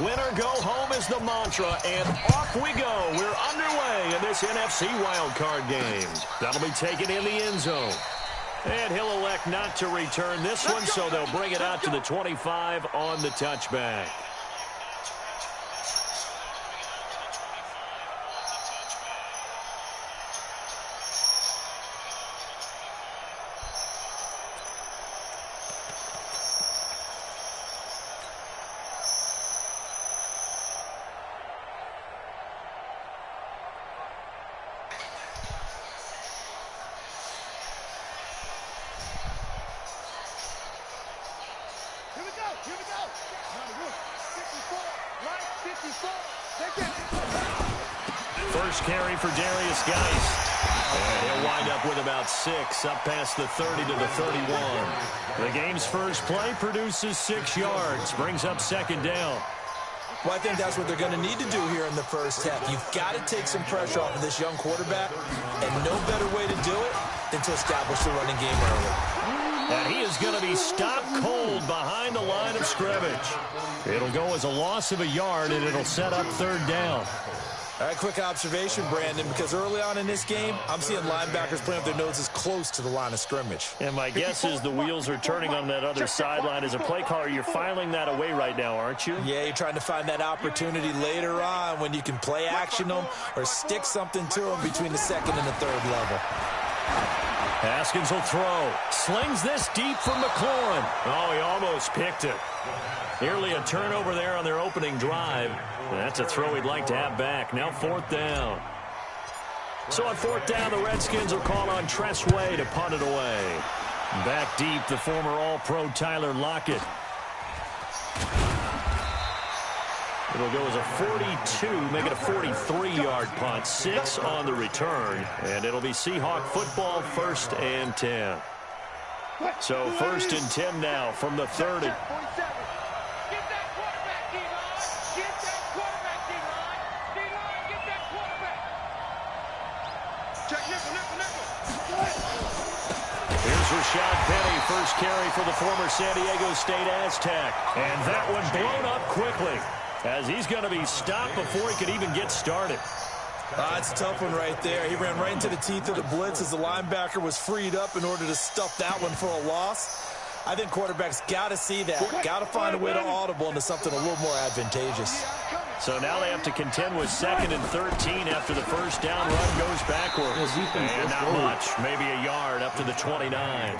Winner go home is the mantra, and off we go. We're underway in this NFC wildcard game. That'll be taken in the end zone. And he'll elect not to return this one, so they'll bring it out to the 25 on the touchback. First carry for Darius Geis. And he'll wind up with about 6, up past the 30 to the 31. The game's first play produces 6 yards, brings up second down. Well, I think that's what they're going to need to do here in the first half. You've got to take some pressure off of this young quarterback, and no better way to do it than to establish the running game early. And he is going to be stopped cold behind the line of scrimmage. It'll go as a loss of a yard, and it'll set up third down. All right, quick observation, Brandon, because early on in this game, I'm seeing linebackers playing with their noses close to the line of scrimmage. And my guess is the wheels are turning on that other sideline. As a play caller, you're filing that away right now, aren't you? Yeah, you're trying to find that opportunity later on when you can play action them or stick something to them between the second and the third level. Haskins will throw. Slings this deep from McLaurin. Oh, he almost picked it. Nearly a turnover there on their opening drive. That's a throw he'd like to have back. Now fourth down. So on fourth down, the Redskins will call on Tress Way to punt it away. Back deep, the former All-Pro Tyler Lockett. It'll go as a 42, make it a 43-yard punt. 6 on the return, and it'll be Seahawk football, 1st and 10. So 1st and 10 now from the 30. Rashad Penny, first carry for the former San Diego State Aztec. And that one blown up quickly as he's going to be stopped before he could even get started. It's a tough one right there. He ran right into the teeth of the blitz as the linebacker was freed up in order to stuff that one for a loss. I think quarterbacks got to see that, got to find a way to audible into something a little more advantageous. So now they have to contend with 2nd and 13 after the first down run goes backwards. And not much, maybe a yard up to the 29.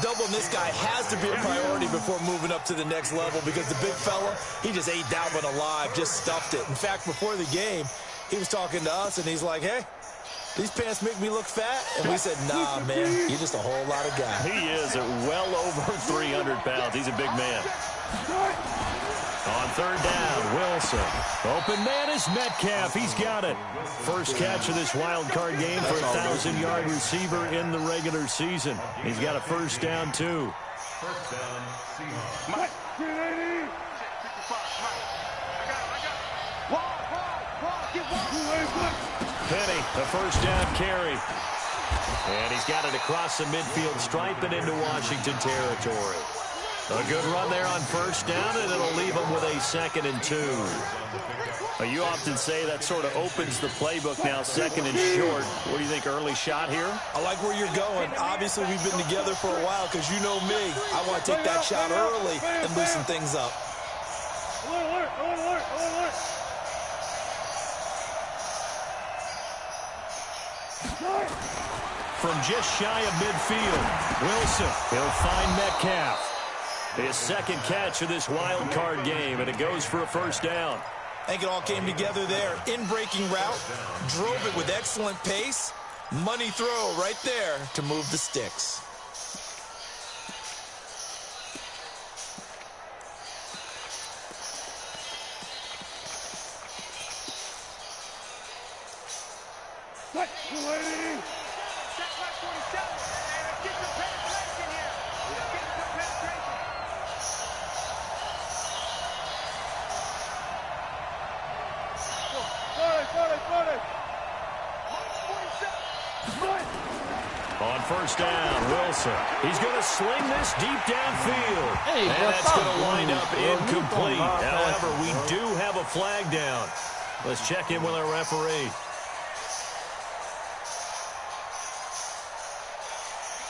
Doubling this guy has to be a priority before moving up to the next level because the big fella, he just ate that one alive, just stuffed it. In fact, before the game, he was talking to us, and he's like, hey, these pants make me look fat? And we said, nah, man, you're just a whole lot of guy. He is at well over 300 pounds. He's a big man. On third down, Wilson. Open man is Metcalf. He's got it. First catch of this wild card game for a 1,000-yard receiver in the regular season. He's got a first down, too. First down, Seahawks. Penny, the first down carry. And he's got it across the midfield stripe and into Washington territory. A good run there on first down, and it'll leave him with a 2nd and 2. You often say that sort of opens the playbook now, 2nd and short. What do you think, early shot here? I like where you're going. Obviously, we've been together for a while because you know me. I want to take that shot early and loosen things up. From just shy of midfield, Wilson, he'll find Metcalf. His 2nd catch of this wild card game, and it goes for a first down. I think it all came together there. In-breaking route, drove it with excellent pace. Money throw right there to move the sticks. On first down, Wilson. He's going to sling this deep downfield. And that's going to wind up incomplete. Now flag down. Let's check in with our referee.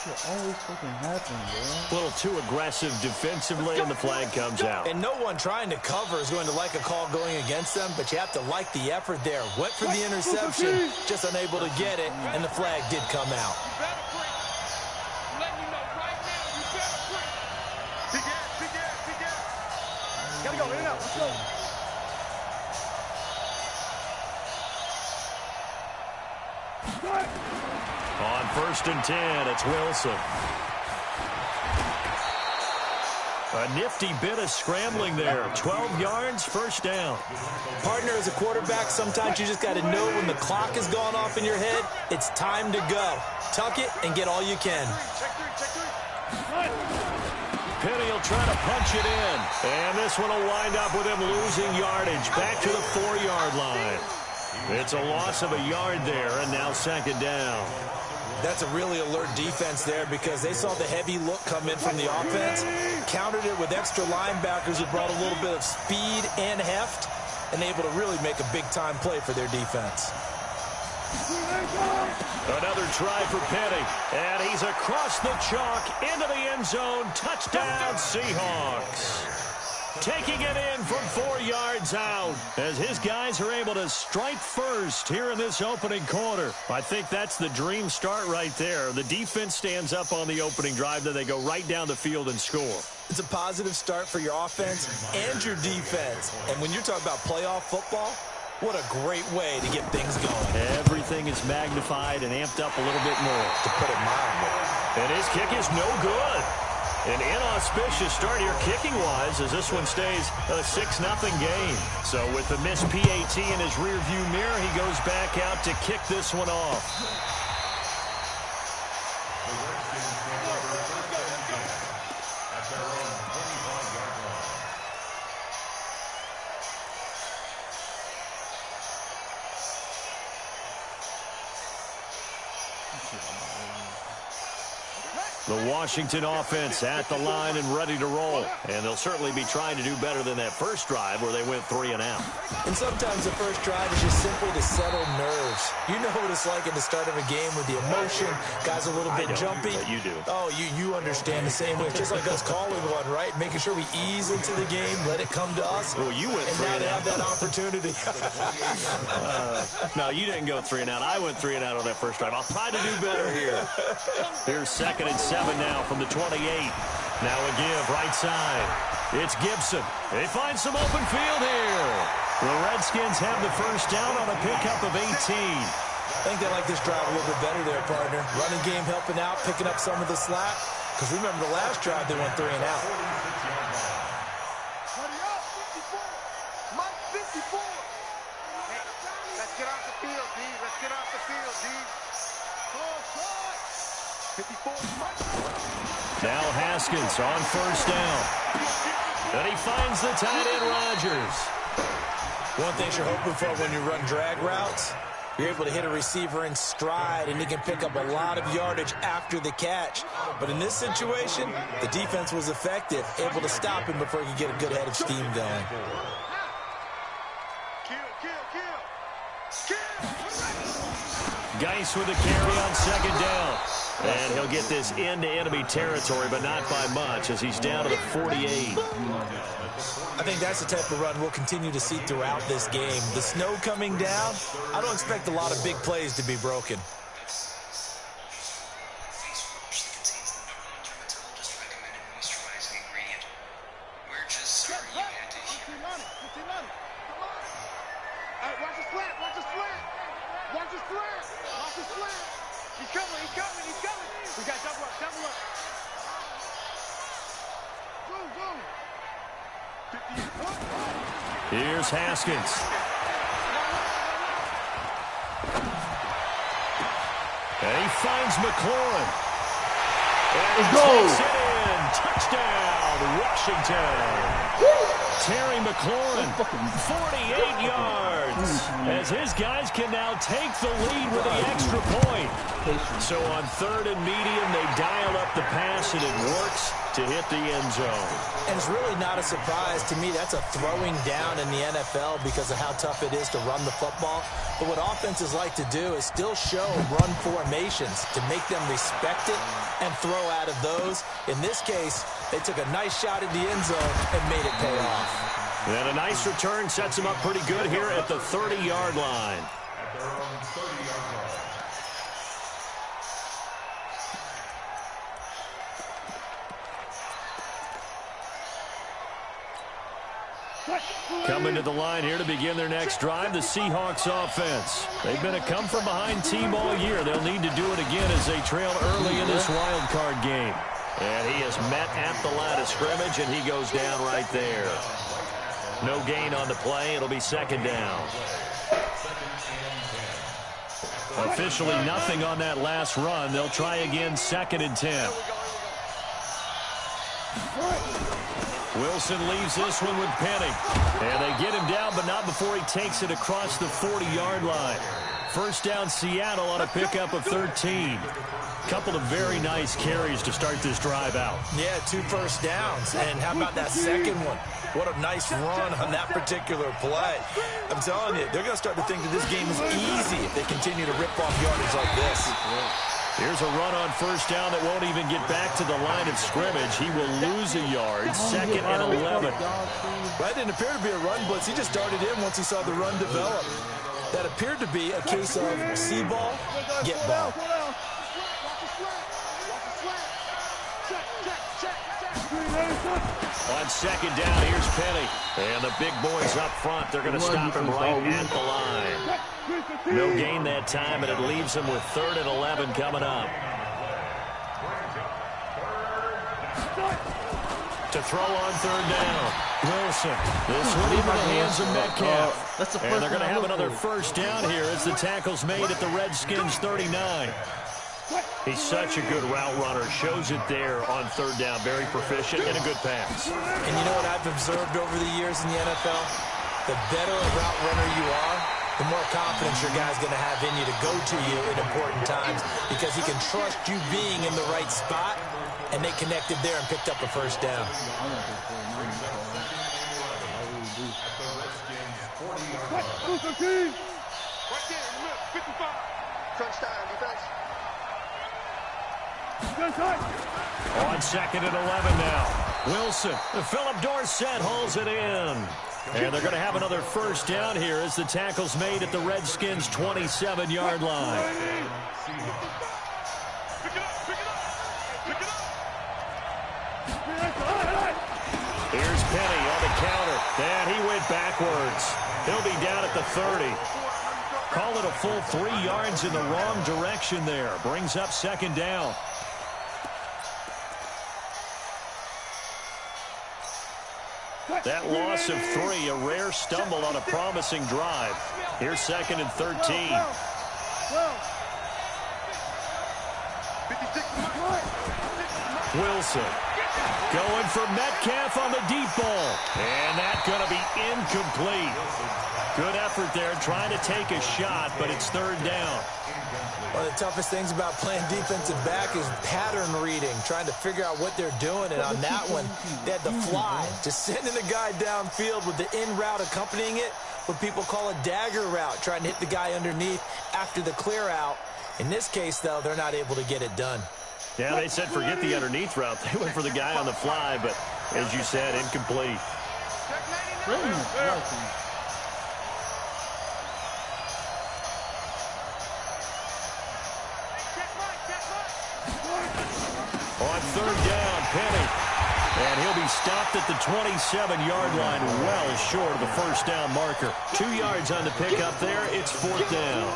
Always fucking happen, bro. A little too aggressive defensively, and the flag comes out. And no one trying to cover is going to like a call going against them, but you have to like the effort there. Went for the interception, just unable to get it, and the flag did come out. Gotta go, in and out, let's go. On 1st and 10, it's Wilson. A nifty bit of scrambling there. 12 yards, first down. Partner, as a quarterback, sometimes you just got to know when the clock has gone off in your head, it's time to go. Tuck it and get all you can. Penny will try to punch it in. And this one will wind up with him losing yardage. Back to the 4-yard line. It's a loss of a yard there, and now 2nd down. That's a really alert defense there because they saw the heavy look come in from the offense, countered it with extra linebackers who brought a little bit of speed and heft, and able to really make a big-time play for their defense. Another try for Penny, and he's across the chalk into the end zone. Touchdown, Seahawks. Taking it in from 4 yards out as his guys are able to strike first here in this opening quarter. I think that's the dream start right there. The defense stands up on the opening drive, then they go right down the field and score. It's a positive start for your offense and your defense. And when you're talking about playoff football, what a great way to get things going. Everything is magnified and amped up a little bit more. To put it mildly. And his kick is no good. An inauspicious start here kicking-wise as this one stays a 6-0 game. So with the missed PAT in his rearview mirror, he goes back out to kick this one off. The Washington offense at the line and ready to roll. And they'll certainly be trying to do better than that first drive where they went 3 and out. And sometimes the first drive is just simply to settle nerves. You know what it's like at the start of a game with the emotion. Guys a little bit jumpy. But you do. Oh, you understand the same way. It's just like us calling one, right? Making sure we ease into the game, let it come to us. Well, you went and 3 now and to out. have that opportunity. No, you didn't go 3 and out. I went 3 and out on that first drive. I'll try to do better here. Here's 2nd and 7 now from the 28. Now a give right side. It's Gibson. They find some open field here. The Redskins have the first down on a pickup of 18. I think they like this drive a little bit better there, partner. Running game helping out, picking up some of the slack. Because remember the last drive, they went 3 and out. Let's get off the field, D. Let's get off the field, D. 54. Now Haskins on first down. And he finds the tight end, Rodgers. One thing you're hoping for when you run drag routes, you're able to hit a receiver in stride, and he can pick up a lot of yardage after the catch. But in this situation, the defense was effective, able to stop him before he could get a good head of steam going. Geis with a carry on 2nd down. And he'll get this into enemy territory, but not by much as he's down to the 48. I think that's the type of run we'll continue to see throughout this game. The snow coming down, I don't expect a lot of big plays to be broken. Here's Haskins. And he finds McLaurin. And he takes it in. Touchdown, Washington. Terry McLaurin, 48 yards. As his guys can now take the lead with the extra point. So on 3rd and medium, they dial up the pass, and it works to hit the end zone. And it's really not a surprise to me. That's a throwing down in the NFL because of how tough it is to run the football. But what offenses like to do is still show run formations to make them respect it and throw out of those. In this case, they took a nice shot at the end zone and made it pay off. And a nice return sets him up pretty good here at the 30-yard line. At their own 30-yard line. Coming to the line here to begin their next drive, the Seahawks offense. They've been a come-from-behind team all year. They'll need to do it again as they trail early in this wild card game. And he is met at the line of scrimmage, and he goes down right there. No gain on the play. It'll be second down. Officially nothing on that last run. They'll try again, 2nd and 10. Wilson leaves this one with Penny. And they get him down, but not before he takes it across the 40-yard line. First down, Seattle on a pickup of 13. Couple of very nice carries to start this drive out. Yeah, 2 first downs. And how about that second one? What a nice run on that particular play. I'm telling you, they're going to start to think that this game is easy if they continue to rip off yardage like this. Here's a run on first down that won't even get back to the line of scrimmage. He will lose a yard, 2nd and 11. That didn't appear to be a run blitz. He just started in once he saw the run develop. That appeared to be a case of see ball, get ball. On 2nd down, here's Penny. And the big boys up front. They're going to stop him right at the line. No gain that time, and it leaves him with 3rd and 11 coming up. To throw on 3rd down. Wilson. This one into the hands of Metcalf. And they're going to have another first down here as the tackle's made at the Redskins 39. He's such a good route runner. Shows it there on 3rd down. Very proficient and a good pass. And you know what I've observed over the years in the NFL? The better a route runner you are, the more confidence your guy's going to have in you to go to you in important times because he can trust you being in the right spot, and they connected there and picked up a first down. On 2nd and 11 now. Wilson. Philip Dorsett hauls it in. And they're going to have another first down here as the tackle's made at the Redskins' 27-yard line. Here's Penny on the counter. And he went backwards. He'll be down at the 30. Call it a full 3 yards in the wrong direction there. Brings up 2nd down. That loss of 3, a rare stumble on a promising drive. Here's 2nd and 13. Wilson going for Metcalf on the deep ball. And that's going to be incomplete. Good effort there trying to take a shot, but it's 3rd down. One of the toughest things about playing defensive back is pattern reading, trying to figure out what they're doing. And on that one, they had to fly, just sending the guy downfield with the in route accompanying it, what people call a dagger route, trying to hit the guy underneath after the clear out. In this case, though, they're not able to get it done. Yeah, they said forget the underneath route. They went for the guy on the fly, but as you said, incomplete. On 3rd down, Penny. And he'll be stopped at the 27-yard line, well short of the first down marker. 2 yards on the pickup there. It's 4th down.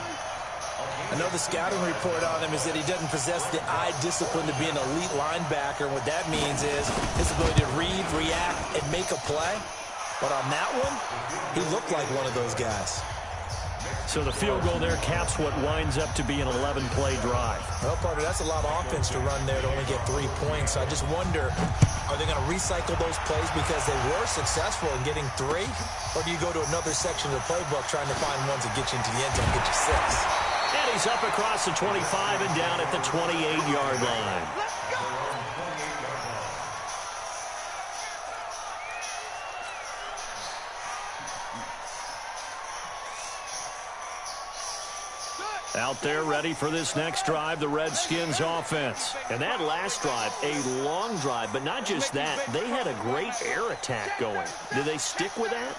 I know the scouting report on him is that he doesn't possess the eye discipline to be an elite linebacker. And what that means is his ability to read, react, and make a play. But on that one, he looked like one of those guys. So the field goal there caps what winds up to be an 11-play drive. Well, Parker, that's a lot of offense to run there to only get 3 points. So I just wonder, are they going to recycle those plays because they were successful in getting 3? Or do you go to another section of the playbook trying to find ones that get you into the end zone and get you 6? And he's up across the 25 and down at the 28-yard line. Out there ready for this next drive, the Redskins offense. And that last drive, a long drive, but not just that. They had a great air attack going. Did they stick with that?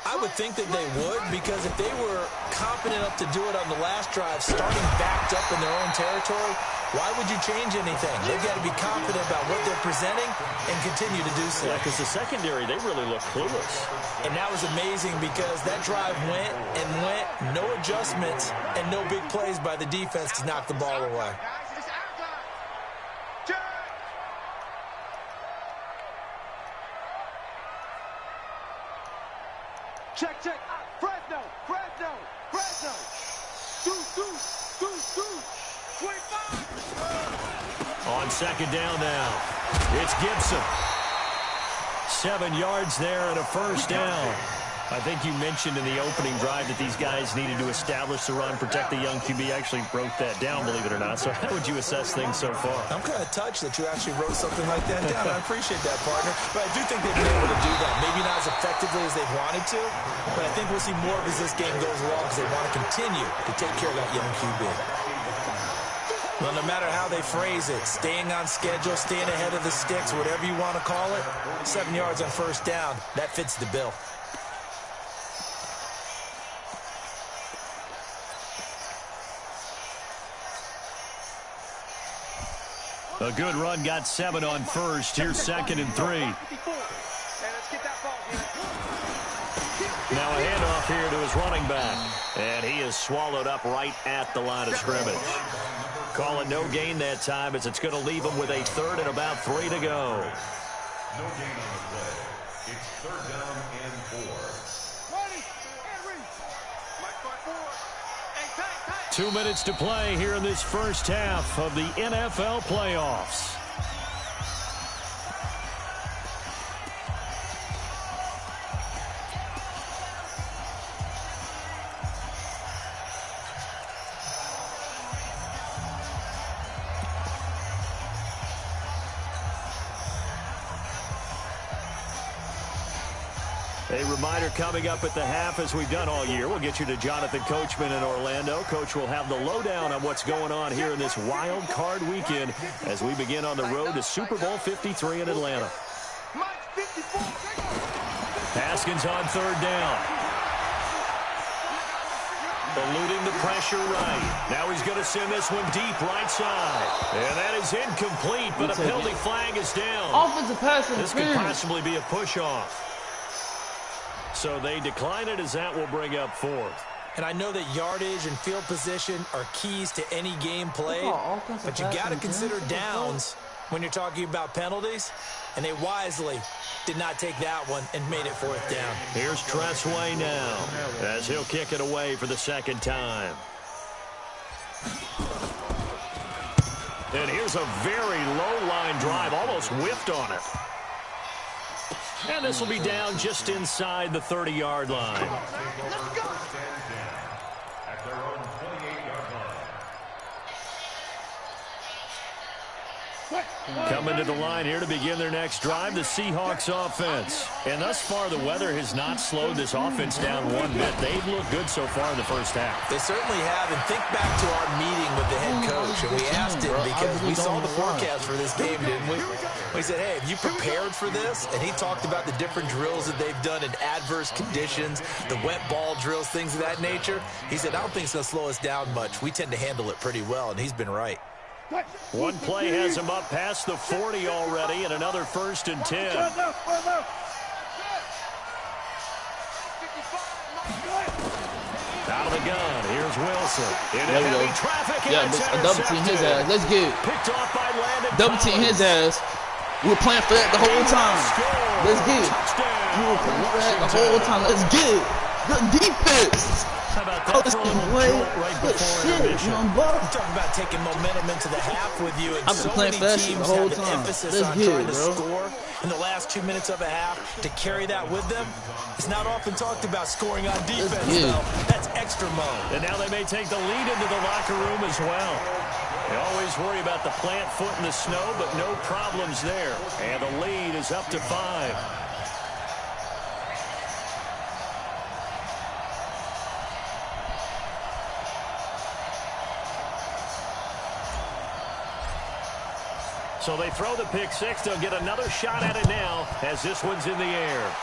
I would think that they would, because if they were confident enough to do it on the last drive, starting backed up in their own territory, why would you change anything? They've got to be confident about what they're presenting and continue to do so. Yeah, because the secondary, they really look clueless. And that was amazing because that drive went and went, no adjustments, and no big plays by the defense to knock the ball away. Check, check. Fresno. Deuce. 25. On second down now, it's Gibson. 7 yards there and a first down. I think you mentioned in the opening drive that these guys needed to establish the run, protect the young QB. I actually wrote that down, believe it or not. So how would you assess things so far? I'm kind of touched that you actually wrote something like that down. I appreciate that, partner. But I do think they've been able to do that. Maybe not as effectively as they've wanted to, but I think we'll see more as this game goes along because they want to continue to take care of that young QB. Well, no matter how they phrase it, staying on schedule, staying ahead of the sticks, whatever you want to call it, 7 yards on first down, that fits the bill. A good run, got 7 on first. Here's 2nd and 3. Now a handoff here to his running back. And he is swallowed up right at the line of scrimmage. Call it no gain that time as it's going to leave him with a 3rd and about 3 to go. No gain on the play. It's 3rd down and 4. 2 minutes to play here in this first half of the NFL playoffs. A reminder coming up at the half, as we've done all year. We'll get you to Jonathan Coachman in Orlando. Coach will have the lowdown on what's going on here in this wild card weekend as we begin on the road to Super Bowl 53 in Atlanta. Haskins on 3rd down. Eluding the pressure right. Now he's going to send this one deep right side. And that is incomplete, but a penalty flag is down. Offensive pass interference. This could possibly be a push-off. So they decline it as that will bring up 4th. And I know that yardage and field position are keys to any game played, but you got to consider downs when you're talking about penalties, and they wisely did not take that one and made it 4th down. Here's Tressway now as he'll kick it away for the 2nd time. And here's a very low line drive, almost whiffed on it. And this will be down just inside the 30-yard line. Coming to the line here to begin their next drive, the Seahawks offense. And thus far, the weather has not slowed this offense down one bit. They've looked good so far in the first half. They certainly have. And think back to our meeting with the head coach. And we asked him, because we saw the forecast for this game, didn't we? We said, hey, have you prepared for this? And he talked about the different drills that they've done in adverse conditions, the wet ball drills, things of that nature. He said, I don't think it's going to slow us down much. We tend to handle it pretty well, and he's been right. One play has him up past the 40 already, and another 1st and 10. Out of the gun, here's Wilson. In heavy traffic, yeah, a double team his ass. Let's get it. Picked off by Landon double team his ass. We were playing for that the whole time. Let's get it. We were playing for that the whole time. Let's get it. Good defense. How about that for a little jolt right before intermission? Talking about taking momentum into the half with you, and so many teams have an emphasis on trying to score in the last 2 minutes of a half. To carry that with them, it's not often talked about scoring on defense, though. That's extra mode. And now they may take the lead into the locker room as well. They always worry about the plant foot in the snow, but no problems there. And the lead is up to 5. So they throw the pick six. They'll get another shot at it now as this one's in the air.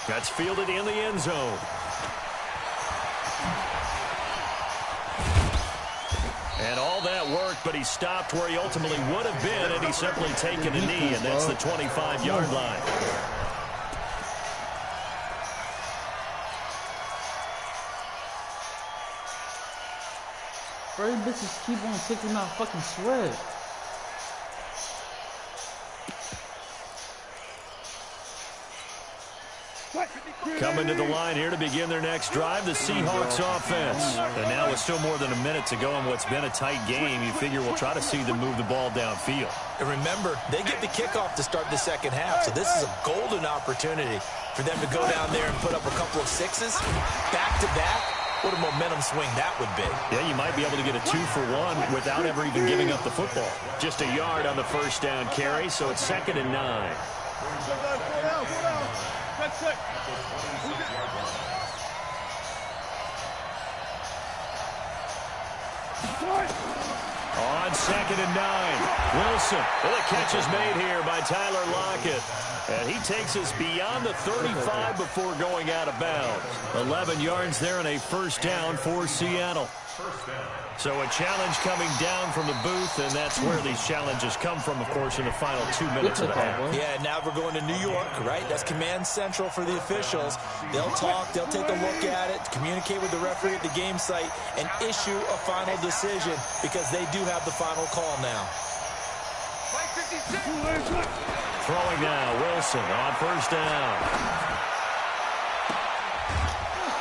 That's fielded in the end zone. And all that worked, but he stopped where he ultimately would have been, and he's simply taken a knee, and that's the 25-yard line. Bro, these bitches keep on taking out fucking sweat. Coming to the line here to begin their next drive, the Seahawks offense. And now with still more than a minute to go in what's been a tight game, you figure we'll try to see them move the ball downfield. And remember, they get the kickoff to start the second half, so this is a golden opportunity for them to go down there and put up a couple of sixes back-to-back. What a momentum swing that would be. Yeah, you might be able to get a 2-for-1 without ever even giving up the football. Just a yard on the first down carry, so it's 2nd and 9. On 2nd and 9, Wilson. Well, the catch is made here by Tyler Lockett. And he takes us beyond the 35 before going out of bounds. 11 yards there and a first down for Seattle. So a challenge coming down from the booth, and that's where these challenges come from, of course, in the final 2 minutes of the half. Yeah, now we're going to New York, right? That's command central for the officials. They'll talk, they'll take a look at it, communicate with the referee at the game site, and issue a final decision because they do have the final call now. Throwing now, Wilson on first down.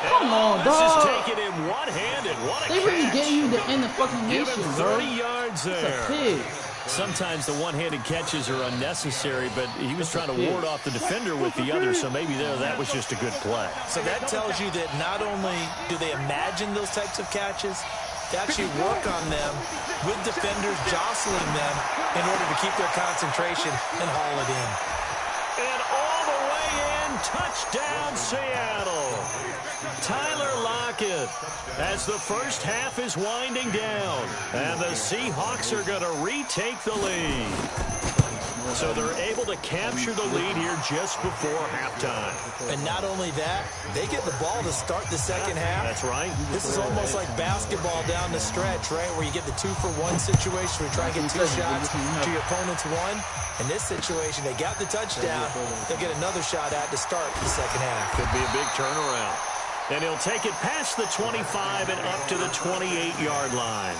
Come on, dog. This is taken in one-handed. What a They really catch. gave you the end of fucking Give him nation, 30 bro. yards It's a there. pig. Sometimes the one-handed catches are unnecessary, but he was trying to ward off the defender with the other, so maybe that was just a good play. So that tells you that not only do they imagine those types of catches, they actually work on them with defenders jostling them in order to keep their concentration and haul it in. And all the way in, touchdown Seattle. Tyler Lockett as the first half is winding down, and the Seahawks are going to retake the lead. So they're able to capture the lead here just before halftime. And not only that, they get the ball to start the second half. That's right. This is almost like basketball down the stretch, right, where you get the 2-for-1 situation where you try and get 2 shots to your opponent's 1. In this situation, they got the touchdown. They'll get another shot at to start the second half. Could be a big turnaround. And he'll take it past the 25 and up to the 28-yard line.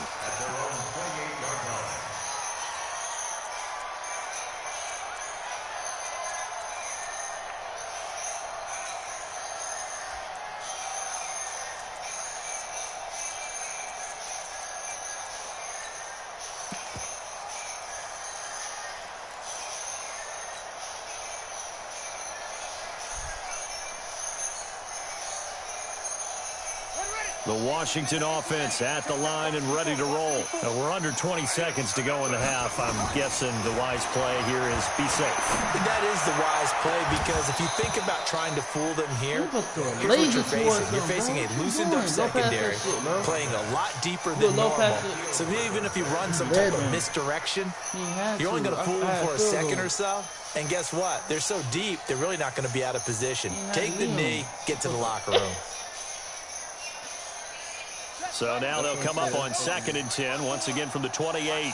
The Washington offense at the line and ready to roll. We're under 20 seconds to go in the half. I'm guessing the wise play here is be safe. That is the wise play because if you think about trying to fool them here, here's what you're facing. You're facing a loosened up secondary, playing a lot deeper than normal. So even if you run some type of misdirection, you're only going to fool them for a second or so. And guess what? They're so deep, they're really not going to be out of position. Take the knee, get to the locker room. So now they'll come up on 2nd and 10, once again from the 28.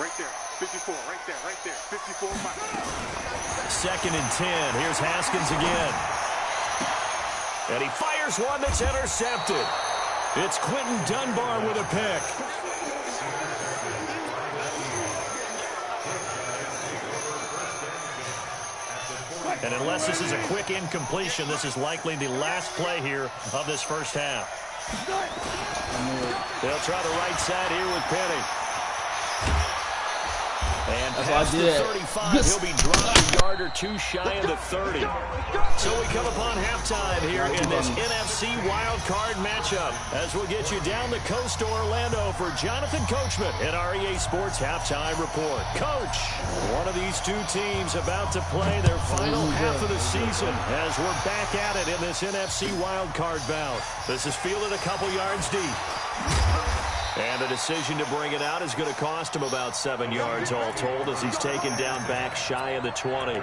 Right there, 54, right there, 54. 2nd and 10, here's Haskins again. And he fires one that's intercepted. It's Quentin Dunbar with a pick. And unless this is a quick incompletion, this is likely the last play here of this first half. They'll try the right side here with Penny. And That's why I did that. 35, he'll be dropped a yard or two shy of the 30. So we come upon halftime here in this NFC wildcard matchup as we'll get you down the coast to Orlando for Jonathan Coachman at our EA Sports Halftime Report. Coach, one of these two teams about to play their final half of the season as we're back at it in this NFC wildcard bout. This is fielded a couple yards deep. And the decision to bring it out is going to cost him about 7 yards all told as he's taken down back shy of the 20.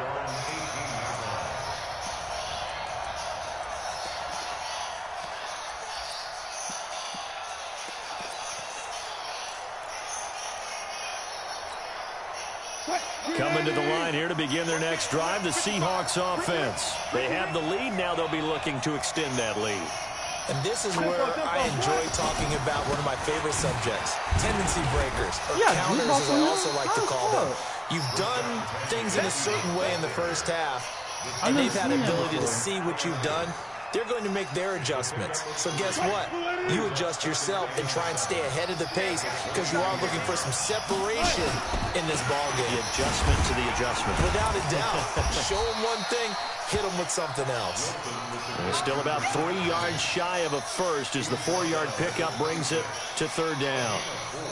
Coming to the line here to begin their next drive, the Seahawks offense. They have the lead. Now they'll be looking to extend that lead. And this is where I enjoy talking about one of my favorite subjects, tendency breakers, or counters as I also like to call them. You've done things in a certain way in the first half, and they've had the ability to see what you've done. They're going to make their adjustments. So guess what? You adjust yourself and try and stay ahead of the pace because you are looking for some separation in this ballgame. The adjustment to the adjustment. Without a doubt. Show them one thing, hit them with something else. They're still about 3 yards shy of a first as the 4-yard pickup brings it to third down.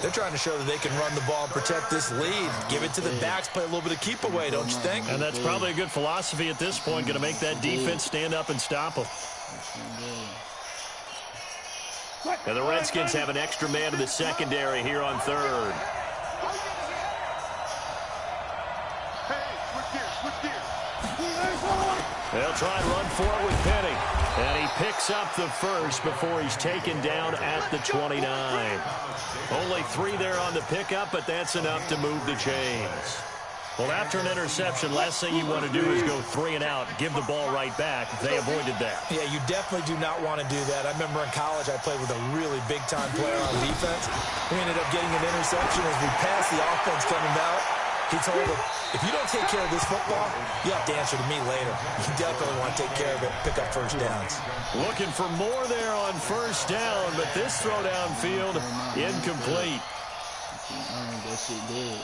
They're trying to show that they can run the ball and protect this lead. Give it to the backs, play a little bit of keep away, don't you think? And that's probably a good philosophy at this point, going to make that defense stand up and stop them. And the Redskins have an extra man in the secondary here on third. They'll try and run for it with Penny. And he picks up the first before he's taken down at the 29. Only 3 there on the pickup, but that's enough to move the chains. Well, after an interception, last thing you want to do is go 3 and out, give the ball right back. They avoided that. Yeah, you definitely do not want to do that. I remember in college I played with a really big-time player on defense. We ended up getting an interception as we passed the offense coming out. He told him, if you don't take care of this football, you have to answer to me later. You definitely want to take care of it, pick up first downs. Looking for more there on first down, but this throw downfield incomplete. That shit dead.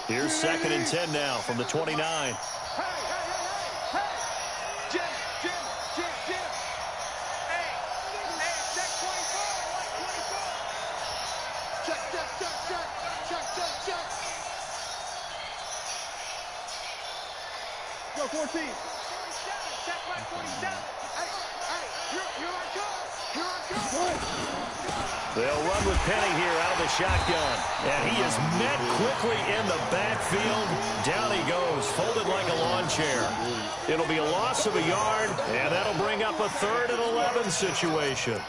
Here's 2nd and 10 now from the 29. Go 14. Check my 47. They'll run with Penny here out of the shotgun. And he is met quickly in the backfield. Down he goes, folded like a lawn chair. It'll be a loss of a yard, and that'll bring up a 3rd and 11 situation.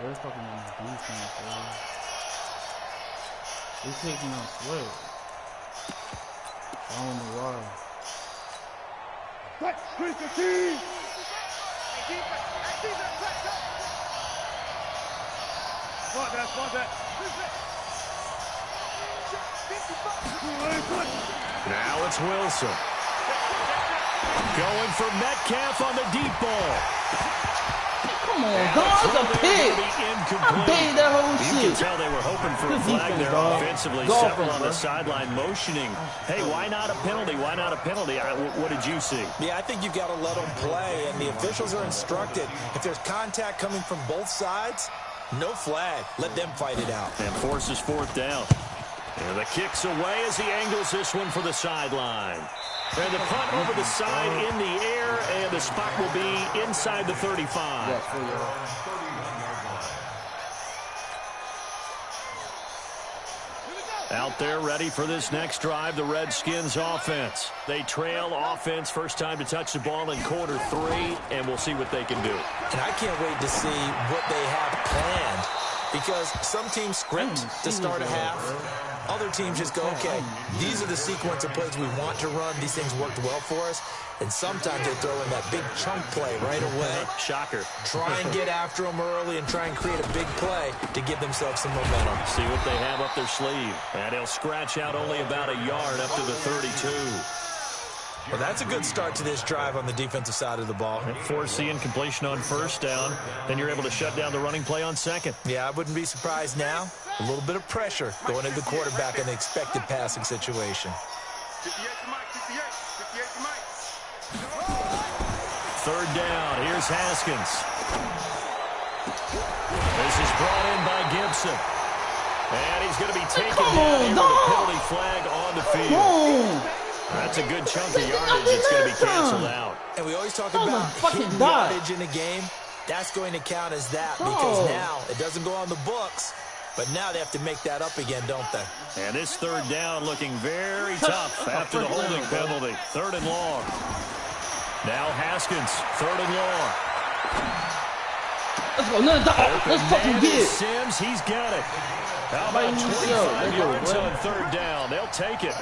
They're fucking on the defense, bro. They're taking on sweat. I don't know why. Right, 315. Want that. Now it's Wilson. Going for Metcalf on the deep ball. Come on, dog. It's a pick. I baited that whole shit. You can tell they were hoping for a flag there offensively. Several on the sideline motioning. Hey, why not a penalty? Why not a penalty? What did you see? Yeah, I think you've got to let them play, and the officials are instructed. If there's contact coming from both sides, no flag. Let them fight it out. And forces 4th down. And the kick's away as he angles this one for the sideline. And the punt over the side in the air, and the spot will be inside the 35. Out there ready for this next drive, the Redskins offense. They trail offense, first time to touch the ball in quarter 3, and we'll see what they can do. And I can't wait to see what they have planned because some teams script to start a half. Other teams just go, okay, these are the sequence of plays we want to run. These things worked well for us. And sometimes they throw in that big chunk play right away. Shocker. Try and get after them early and try and create a big play to give themselves some momentum. See what they have up their sleeve. And he'll scratch out only about a yard up to the 32. Well, that's a good start to this drive on the defensive side of the ball. Force incompletion on first down. Then you're able to shut down the running play on second. Yeah, I wouldn't be surprised now. A little bit of pressure going into the quarterback in the expected passing situation. 58 to Mike, 58 to Mike. Third down. Here's Haskins. This is brought in by Gibson. And he's going to be taken down here with a penalty flag on the field. That's a good chunk of yardage. It's going to be canceled out. And we always talk about hitting yardage in a game. That's going to count as that because now it doesn't go on the books, but now they have to make that up again, don't they? And this third down looking very tough after the holding penalty. Third and long. Now Haskins, third and long. Let's go, another dog. Let's fucking get it. Sims, he's got it. How about 25 yards on third down? They'll take it.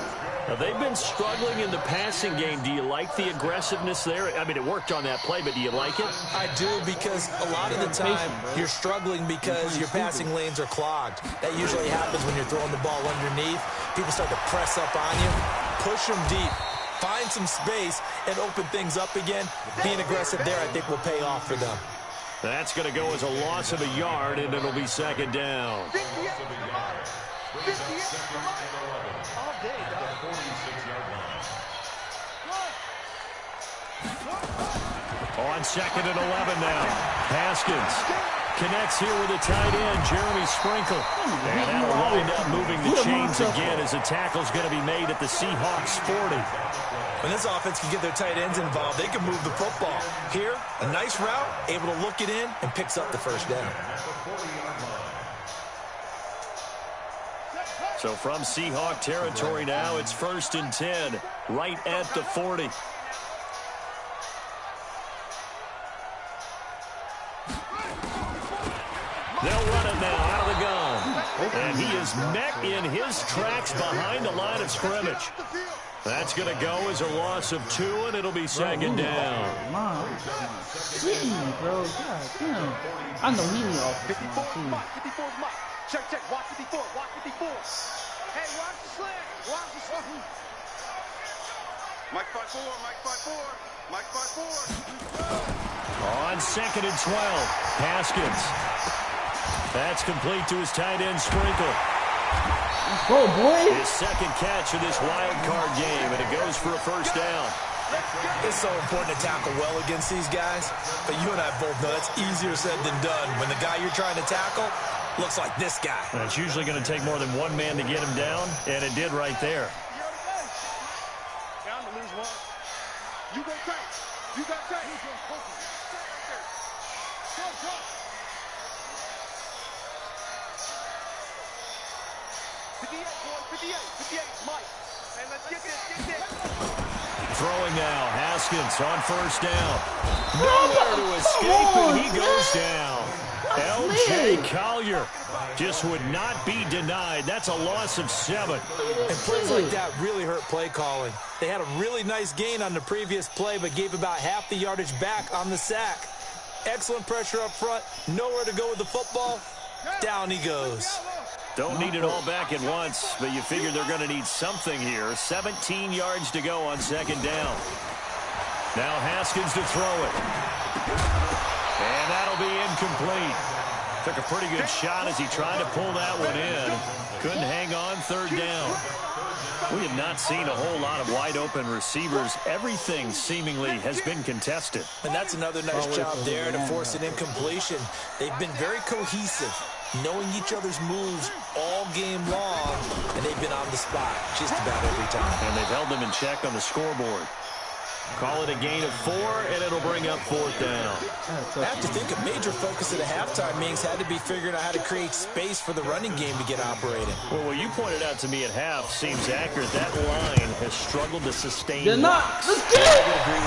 Now, they've been struggling in the passing game. Do you like the aggressiveness there? I mean, it worked on that play, but do you like it? I do, because a lot of the time you're struggling because your passing lanes are clogged. That usually happens when you're throwing the ball underneath. People start to press up on you. Push them deep. Find some space and open things up again. Being aggressive there, I think, will pay off for them. That's going to go as a loss of a yard, and it'll be second down. 58 all day, dog. On second and 11 now. Haskins connects here with a tight end, Jeremy Sprinkle. And that'll wind up moving the chains again as a tackle's going to be made at the Seahawks 40. When this offense can get their tight ends involved, they can move the football. Here, a nice route, able to look it in, and picks up the first down. So from Seahawk territory now, it's 1st and 10, right at the 40. They'll run it now out of the gun. And he is met in his tracks behind the line of scrimmage. That's going to go as a loss of 2, and it'll be second down. Bro, God damn. I know he need off 54 Mike. Check, watch 54, watch 54. Hey, watch the slant, watch the slant. Mike 5-4, Mike 5-4, Mike 5-4. On second and 12, Haskins. That's complete to his tight end, Sprinkle. Let's go, boy. His second catch of this wild card game, and it goes for a first down. It's so important to tackle well against these guys, but you and I both know that's easier said than done. When the guy you're trying to tackle looks like this guy. And it's usually going to take more than one man to get him down, and it did right there. Down to lose one. You go tight. You got tight. Go. 58, Mike. And let's get this. Throwing now, Haskins on first down. Nowhere to escape, and he goes down. L.J. Collier just would not be denied. That's a loss of 7. And plays like that really hurt play calling. They had a really nice gain on the previous play, but gave about half the yardage back on the sack. Excellent pressure up front. Nowhere to go with the football. Down he goes. Don't need it all back at once, but you figure they're going to need something here. 17 yards to go on second down. Now Haskins to throw it. And that'll be incomplete. Took a pretty good shot as he tried to pull that one in. Couldn't hang on, third down. We have not seen a whole lot of wide-open receivers. Everything seemingly has been contested. And that's another nice job there to force an incompletion. They've been very cohesive, knowing each other's moves all game long, and they've been on the spot just about every time. And they've held them in check on the scoreboard. Call it a gain of 4, and it'll bring up 4th down. I have to think a major focus at a halftime means had to be figuring out how to create space for the running game to get operating. Well, what you pointed out to me at half seems accurate. That line has struggled to sustain. They're not. Let's get it.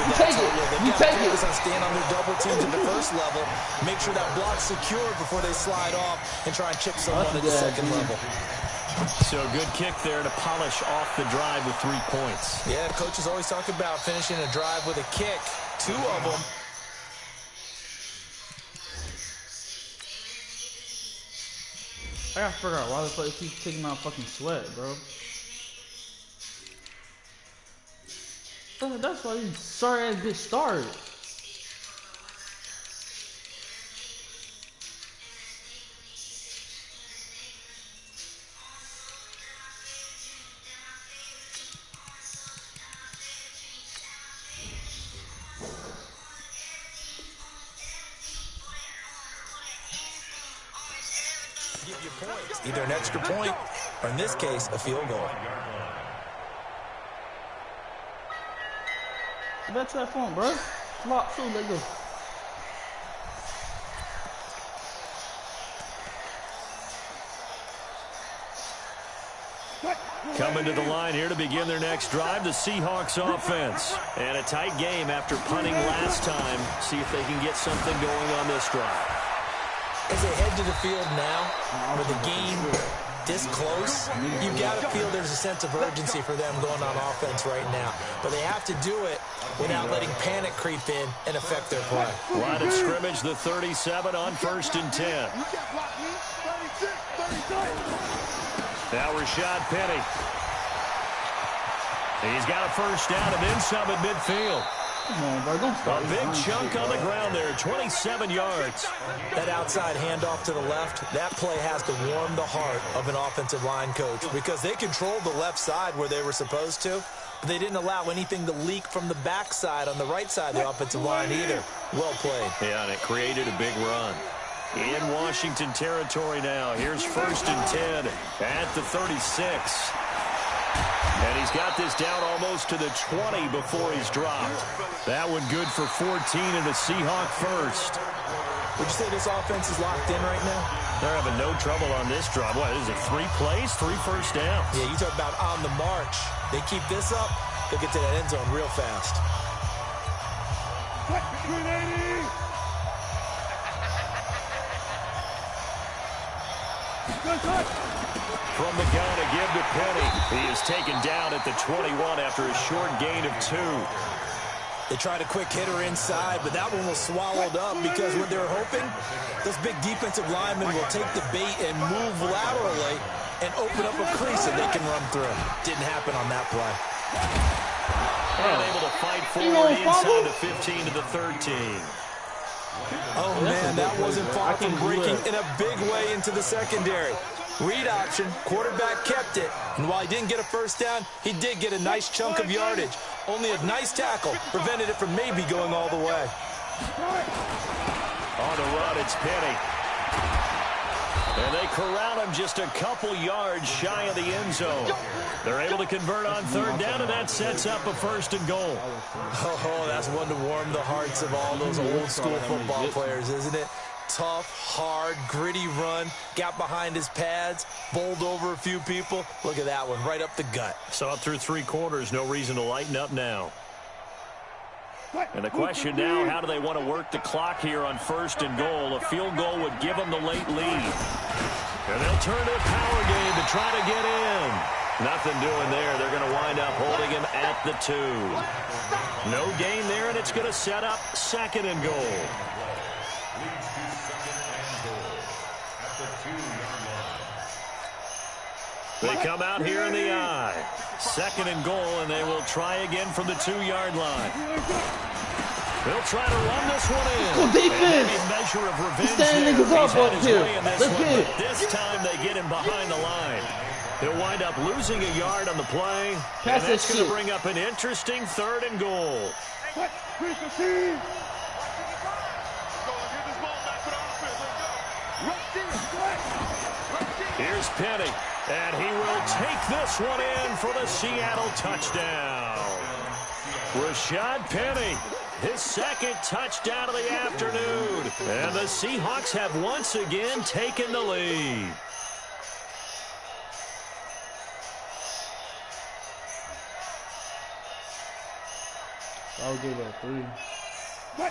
You take it. You take it. On stand on their double teams at the first level. Make sure that block's secure before they slide off and try and chip someone at the second level. So good kick there to polish off the drive with 3 points. Yeah, coaches always talk about finishing a drive with a kick. 2 of them. I gotta figure out why the fuck keeps taking my fucking sweat, bro. That's why these sorry ass bitch started. Give you points, either an extra point or in this case a field goal. Back to that phone, bro. Lock, shoot, let go. Coming to the line here to begin their next drive, the Seahawks offense. And a tight game after punting last time. See if they can get something going on this drive. As they head to the field now, with the game this close, you've got to feel there's a sense of urgency for them going on offense right now. But they have to do it without letting panic creep in and affect their play. Line of scrimmage, the 37 on 1st and 10. Now Rashad Penny. He's got a first down and then some at midfield. Come on, bro. Don't stop. A big chunk on the ground there, 27 yards. That outside handoff to the left, that play has to warm the heart of an offensive line coach because they controlled the left side where they were supposed to, but they didn't allow anything to leak from the backside on the right side of the offensive line either. Well played. Yeah, and it created a big run. In Washington territory now. Here's 1st and 10 at the 36. And he's got this down almost to the 20 before he's dropped. That one good for 14 and a Seahawk first. Would you say this offense is locked in right now? They're having no trouble on this drive. What is it, 3 plays, 3 first downs? Yeah, you talk about on the march. They keep this up, they'll get to that end zone real fast. From the gun, a give to Penny. He is taken down at the 21 after a short gain of 2. They tried a quick hitter inside, but that one was swallowed up because what they're hoping, those big defensive linemen will take the bait and move laterally and open up a crease that they can run through. Didn't happen on that play. And able to fight forward inside the 15 to the 13. Oh, man, that wasn't far from breaking in a big way into the secondary. Read option, quarterback kept it, and while he didn't get a first down, he did get a nice chunk of yardage. Only a nice tackle prevented it from maybe going all the way. On the run, it's Penny. And they corral him just a couple yards shy of the end zone. They're able to convert on 3rd down, and that sets up a 1st and goal. Oh, that's one to warm the hearts of all those old school football players, isn't it? Tough, hard, gritty run, got behind his pads, bowled over a few people. Look at that one, right up the gut. So up through 3 quarters, no reason to lighten up now. And the question now, how do they want to work the clock here on 1st and goal? A field goal would give them the late lead. And they'll turn to a power game to try to get in. Nothing doing there. They're going to wind up holding him at the 2. No gain there, and it's going to set up 2nd and goal. They come out here in the eye. 2nd and goal, and they will try again from the 2-yard line. They'll try to run this one in. Good defense. A measure of revenge Standing there. niggas up here. Let's get it. This time they get him behind the line. He'll wind up losing a yard on the play. Pass and that's that going to shit. bring up an interesting 3rd and goal. Here's Penny, and he will take this one in for the Seattle touchdown. Rashad Penny, his second touchdown of the afternoon. And the Seahawks have once again taken the lead. I'll give that 3.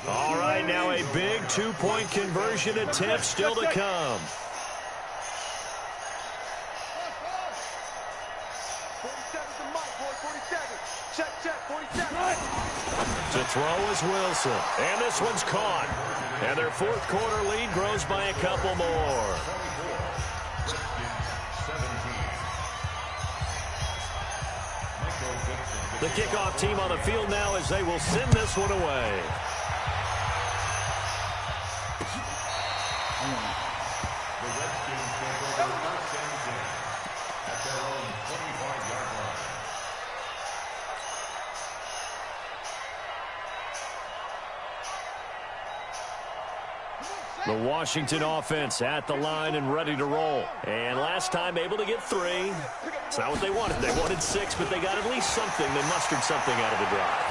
All right, now a big 2-point conversion attempt still to come. 47's the mic, boy. 47. Check, 47. To throw is Wilson. And this one's caught. And their fourth quarter lead grows by a couple more. The kickoff team on the field now as they will send this one away. The Redskins take over first and 10 at their own 25-yard line. The Washington offense at the line and ready to roll. And last time able to get 3. It's not what they wanted. They wanted 6, but they got at least something. They mustered something out of the drive.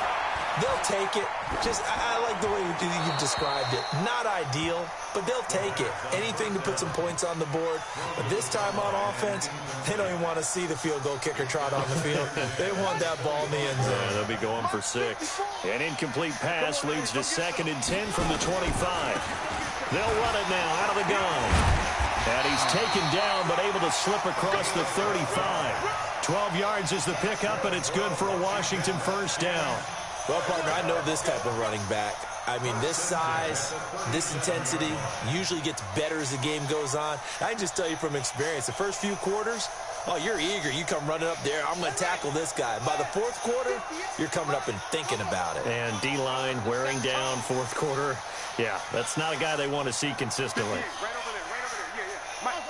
They'll take it. I like the way you've described it. Not ideal, but they'll take it. Anything to put some points on the board. But this time on offense, they don't even want to see the field goal kicker trot on the field. They want that ball in the end zone. Yeah, they'll be going for 6. An incomplete pass leads to 2nd and 10 from the 25. They'll run it now out of the gun. And he's taken down, but able to slip across the 35. 12 yards is the pickup, and it's good for a Washington first down. Well, partner, I know this type of running back. I mean, this size, this intensity usually gets better as the game goes on. I can just tell you from experience, the first few quarters, oh, you're eager. You come running up there, I'm going to tackle this guy. By the fourth quarter, you're coming up and thinking about it. And D-line wearing down fourth quarter. Yeah, that's not a guy they want to see consistently. Right over there. Yeah. Mike.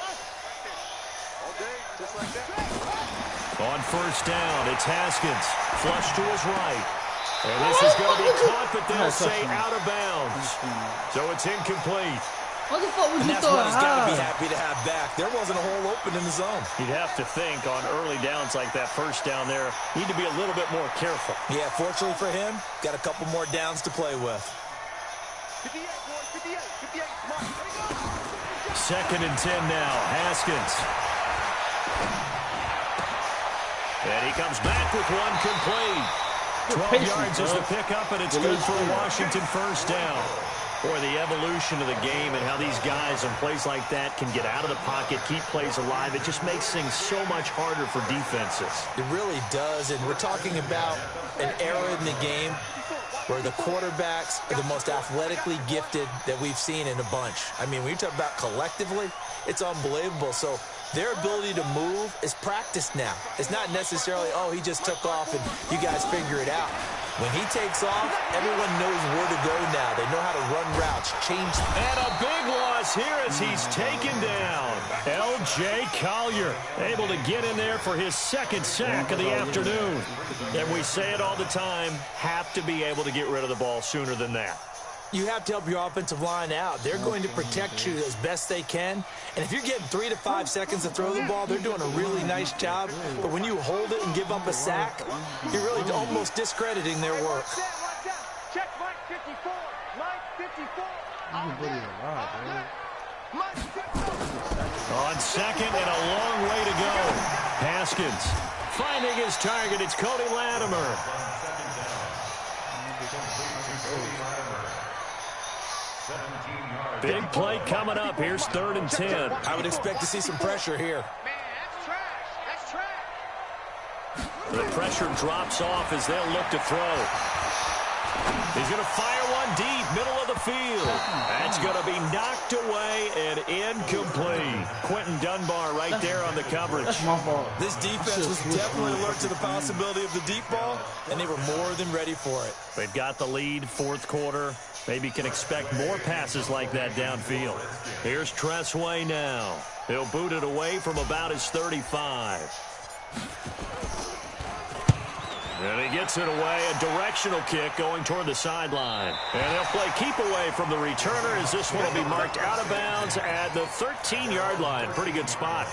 All day, just like that. On first down, it's Haskins. Flush to his right. And this is going to be caught, but they'll say out of bounds. So it's incomplete. What the fuck was you That's what throwing? he's got to be happy to have back. There wasn't a hole open in the zone. You'd have to think on early downs like that first down there, need to be a little bit more careful. Yeah, fortunately for him, got a couple more downs to play with. 58, boys. 58. Come on. 2nd and 10 now. Haskins. And he comes back with one complete. 12 yards is the pickup, and it's good for a Washington first down. Boy, the evolution of the game and how these guys in plays like that can get out of the pocket, keep plays alive, it just makes things so much harder for defenses. It really does, and we're talking about an era in the game where the quarterbacks are the most athletically gifted that we've seen in a bunch. I mean, when you talk about collectively, it's unbelievable. So their ability to move is practiced now. It's not necessarily, oh, he just took off and you guys figure it out. When he takes off, everyone knows where to go now. They know how to run routes, change. And a big loss here as he's taken down. L.J. Collier able to get in there for his 2nd sack of the afternoon. And we say it all the time, have to be able to get rid of the ball sooner than that. You have to help your offensive line out. They're going to protect you as best they can. And if you're getting 3 to 5 seconds to throw the ball, they're doing a really nice job. But when you hold it and give up a sack, you're really almost discrediting their work. Watch out. Check Mike 54. Mike 54. Mike 54. On 2nd and a long way to go. Haskins finding his target. It's Cody Latimer. Big play coming up. Here's 3rd and 10. I would expect to see some pressure here. Man, that's trash. The pressure drops off as they'll look to throw. He's going to fire one deep, middle of the field. That's going to be knocked away and incomplete. Quentin Dunbar right there on the coverage. That's my fault. This defense was definitely alert to the possibility of the deep ball, and they were more than ready for it. They've got the lead, fourth quarter. Maybe can expect more passes like that downfield. Here's Tressway now. He'll boot it away from about his 35. And he gets it away, a directional kick going toward the sideline. And they'll play keep away from the returner as this one will be marked out of bounds at the 13-yard line. Pretty good spot.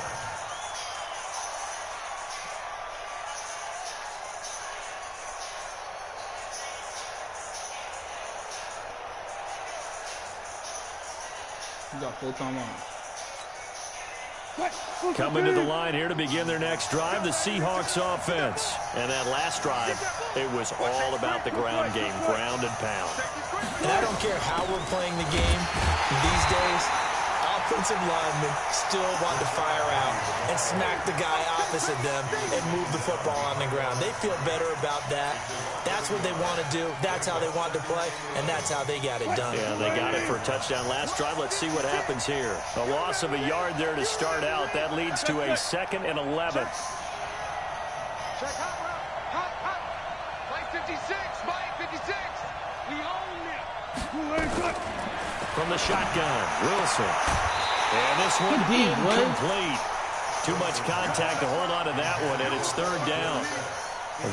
You got full time on. Coming to the line here to begin their next drive, the Seahawks offense. And that last drive, it was all about the ground game, ground and pound. And I don't care how we're playing the game these days, offensive linemen still want to fire out and smack the guy opposite them and move the football on the ground. They feel better about that. That's what they want to do. That's how they want to play, and that's how they got it done. Yeah, they got it for a touchdown last drive. Let's see what happens here. A loss of a yard there to start out. That leads to a 2nd and 11. Check hot. Play 56, Mike, 56. We own it. From the shotgun, Wilson. And this one incomplete. Too much contact to hold on to that one, and it's 3rd down.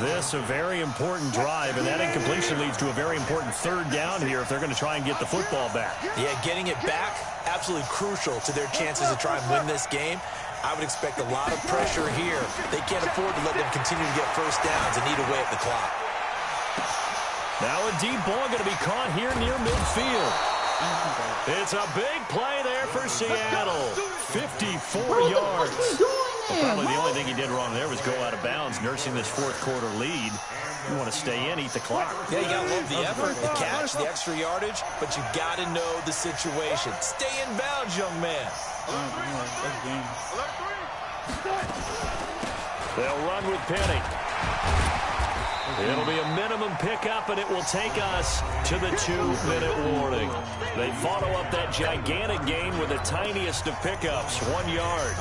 This a very important drive, and that incompletion leads to a very important 3rd down here if they're going to try and get the football back. Yeah, getting it back, absolutely crucial to their chances to try and win this game. I would expect a lot of pressure here. They can't afford to let them continue to get first downs and eat away at the clock. Now a deep ball going to be caught here near midfield. It's a big play there for Seattle. 54 yards. Well, probably the only thing he did wrong there was go out of bounds, nursing this 4th quarter lead. You want to stay in, eat the clock. Yeah, you got to love the effort, the catch, the extra yardage, but you got to know the situation. Stay in bounds, young man. They'll run with Penny. It'll be a minimum pickup, and it will take us to the 2-minute warning. They follow up that gigantic gain with the tiniest of pickups, 1 yard.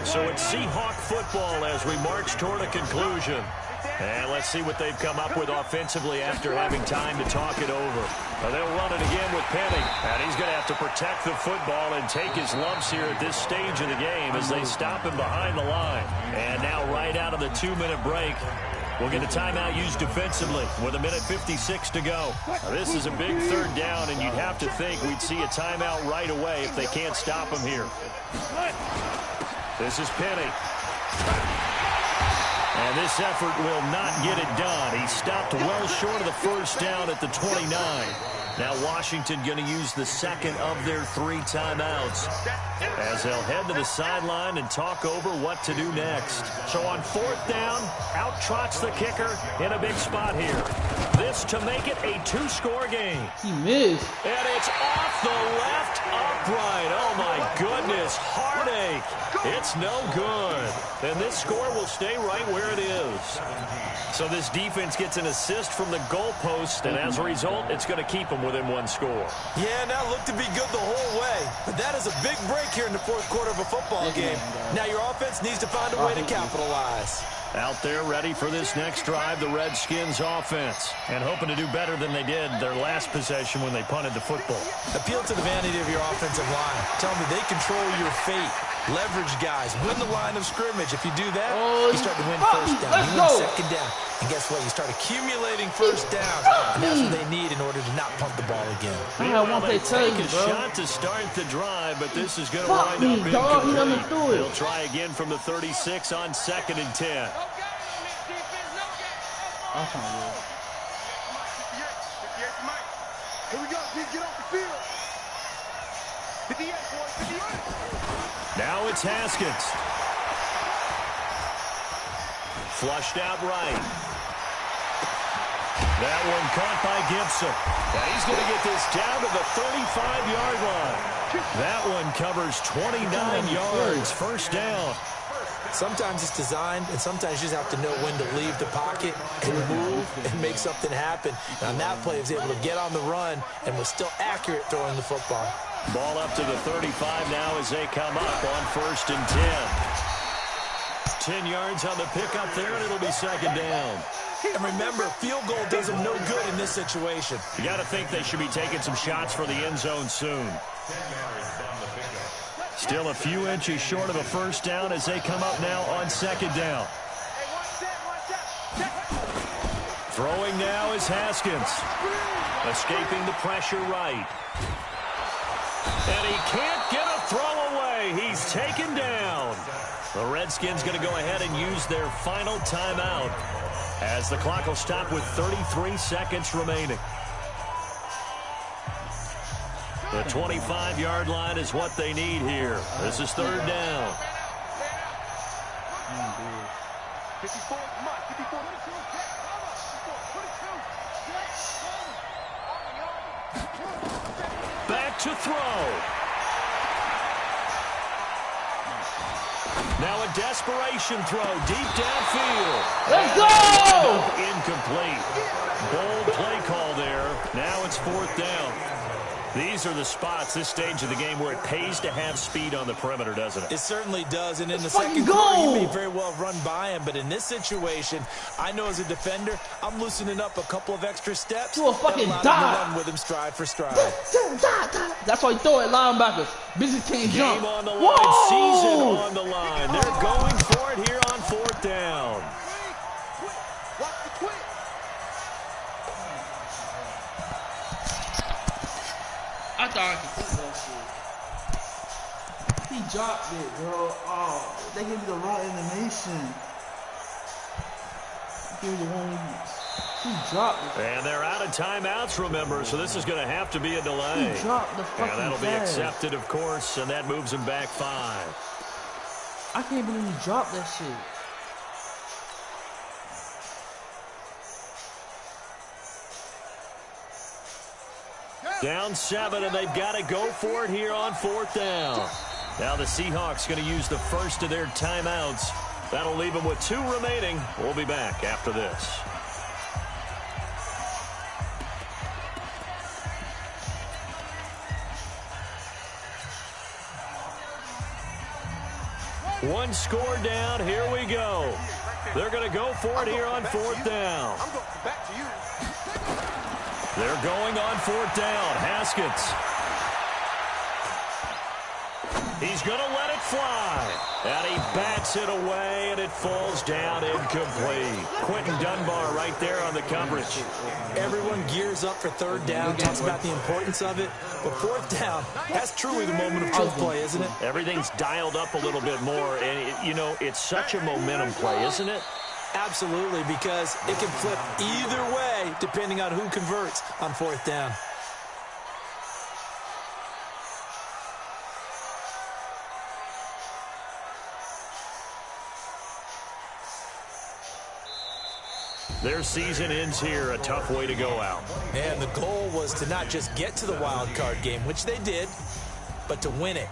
So it's Seahawk football as we march toward a conclusion. And let's see what they've come up with offensively after having time to talk it over. They'll run it again with Penny. And he's going to have to protect the football and take his lumps here at this stage of the game as they stop him behind the line. And now right out of the 2-minute break, we'll get a timeout used defensively with 1:56 to go. Now, this is a big 3rd down, and you'd have to think we'd see a timeout right away if they can't stop him here. This is Penny. And this effort will not get it done. He stopped well short of the first down at the 29. Now Washington going to use the 2nd of their 3 timeouts as they'll head to the sideline and talk over what to do next. So on 4th down, out trots the kicker in a big spot here. This to make it a 2-score game. He missed. And it's off the left upright. Oh, my goodness. Heartache. It's no good. And this score will stay right where it is. So this defense gets an assist from the goalpost, and as a result, it's going to keep them within 1 score. Yeah, now look to be good the whole way. But that is a big break here in the 4th quarter of a football game. Now your offense needs to find a way to capitalize. Out there ready for this next drive, the Redskins offense. And hoping to do better than they did their last possession when they punted the football. Appeal to the vanity of your offensive line. Tell them that they control your fate. Leverage guys. Win the line of scrimmage. If you do that, you start to win first down. You win 2nd down. And guess what? You start accumulating first downs. And that's what they need in order to not punt the ball again. They take a shot to start the drive, but this is going to wind up incomplete. They'll try again from the 36 on 2nd and 10. That's not good. Here we go. Get off the field. 58, boys. 58. Now it's Haskins. Flushed out right. That one caught by Gibson. And he's going to get this down to the 35-yard line. That one covers 29 yards. First down. Sometimes it's designed, and sometimes you just have to know when to leave the pocket and move and make something happen. And on that play, he was able to get on the run and was still accurate throwing the football. Ball up to the 35 now as they come up on 1st and 10. 10 yards on the pickup there, and it'll be 2nd down. And remember, field goal does them no good in this situation. You got to think they should be taking some shots for the end zone soon. Still a few inches short of a first down as they come up now on 2nd down. Throwing now is Haskins. Escaping the pressure right. And he can't get a throw away. He's taken down. The Redskins going to go ahead and use their final timeout as the clock will stop with 33 seconds remaining. The 25-yard line is what they need here. This is third down. 54, come on, 54. Back to throw. Now a desperation throw deep downfield. Let's go! Incomplete. Bold play call there. Now it's fourth down. These are the spots, this stage of the game, where it pays to have speed on the perimeter, doesn't it? It certainly does, and in the Let's second fucking quarter, go! you may very well run by him, but in this situation, I know as a defender, I'm loosening up a couple of extra steps. Do a fucking and allow him dive. to run with him stride for stride. That's why you throw it linebackers. Busy can't jump. Game on the line, Whoa! season on the line. They're going for it here on fourth down. Watch the quit. I thought I could put that shit. He dropped it, bro. Oh, they gave me the wrong animation. Give me the wrong. He dropped it. And they're out of timeouts, remember, so this is going to have to be a delay. He dropped the fucking And that'll be bag. accepted, of course, and that moves him back 5. I can't believe he dropped that shit. Down 7, and they've got to go for it here on fourth down. Now the Seahawks going to use the first of their timeouts. That'll leave them with 2 remaining. We'll be back after this. One score down. Here we go. They're going to go for it here on fourth down. I'm going back to you. They're going on fourth down. Haskins. He's going to let it fly. And he bats it away, and it falls down incomplete. Quentin Dunbar right there on the coverage. Everyone gears up for third down, talks about the importance of it. But fourth down, that's truly the moment of truth play, isn't it? Everything's dialed up a little bit more, and, it's such a momentum play, isn't it? Absolutely, because it can flip either way depending on who converts on fourth down. Their season ends here, a tough way to go out. And the goal was to not just get to the wild card game, which they did, but to win it.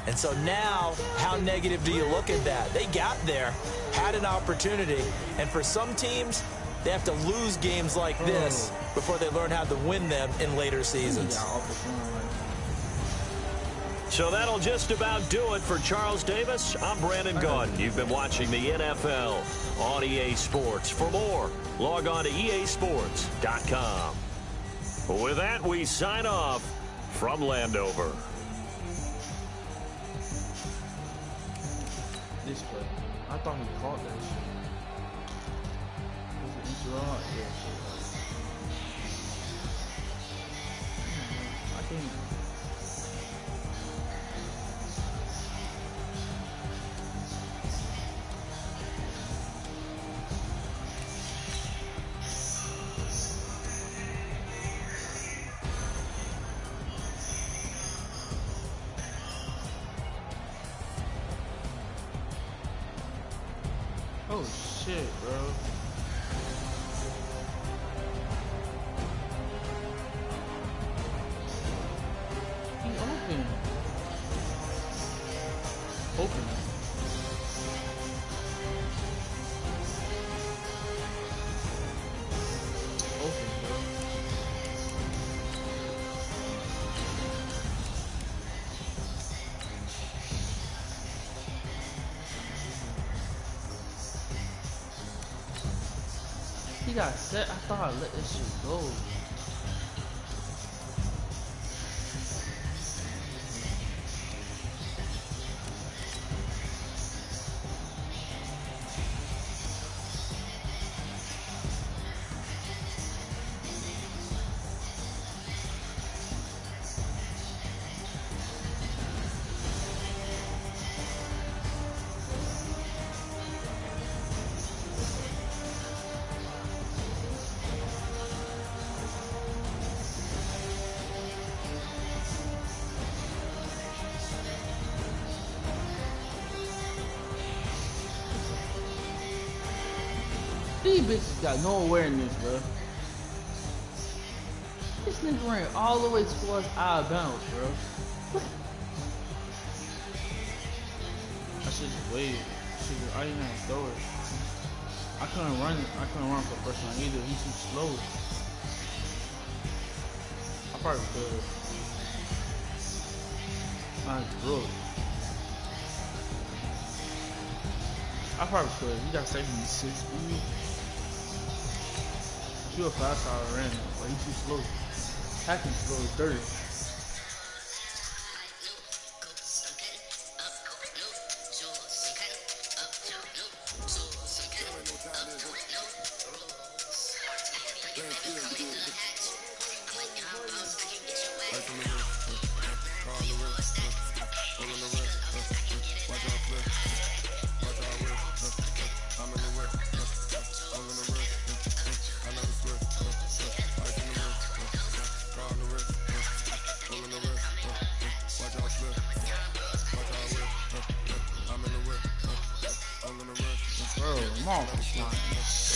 And so now, how negative do you look at that? They got there, had an opportunity, and for some teams, they have to lose games like this before they learn how to win them in later seasons. So that'll just about do it for Charles Davis. I'm Brandon Gaudin. You've been watching the NFL on EA Sports. For more, log on to easports.com. With that, we sign off from Landover. This play. I thought he caught that shit. Was it interrupt? Yeah, shit. I can't. Oh shit, bro. He open. Open. Open, bro. He got set. I thought I let this shit go. These bitches got no awareness, bro. This nigga ran all the way towards out of bounds, bro. I should just wait. I didn't have to throw it. I couldn't run for the first one either. He's too slow. I probably could. I threw it. I probably could. You got 76 speed. If you a fast I ran, but he's too slow. Hacking slow is dirty.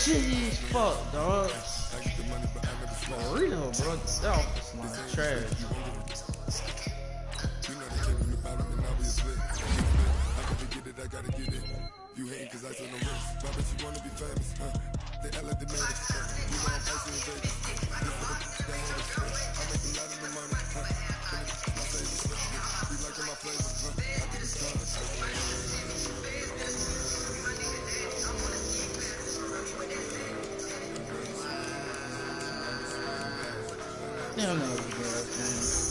Shitty as fuck, dog. For real, bro. That was my trash. You hating cause I took no risks. Why bet you wanna be famous, huh? They act like they made it. You know I'm icy in Vegas. I make a lot of the money, huh? My favorite stuff. You liking my flavor, huh? I think it's fun. Yeah, I'm not a good fan.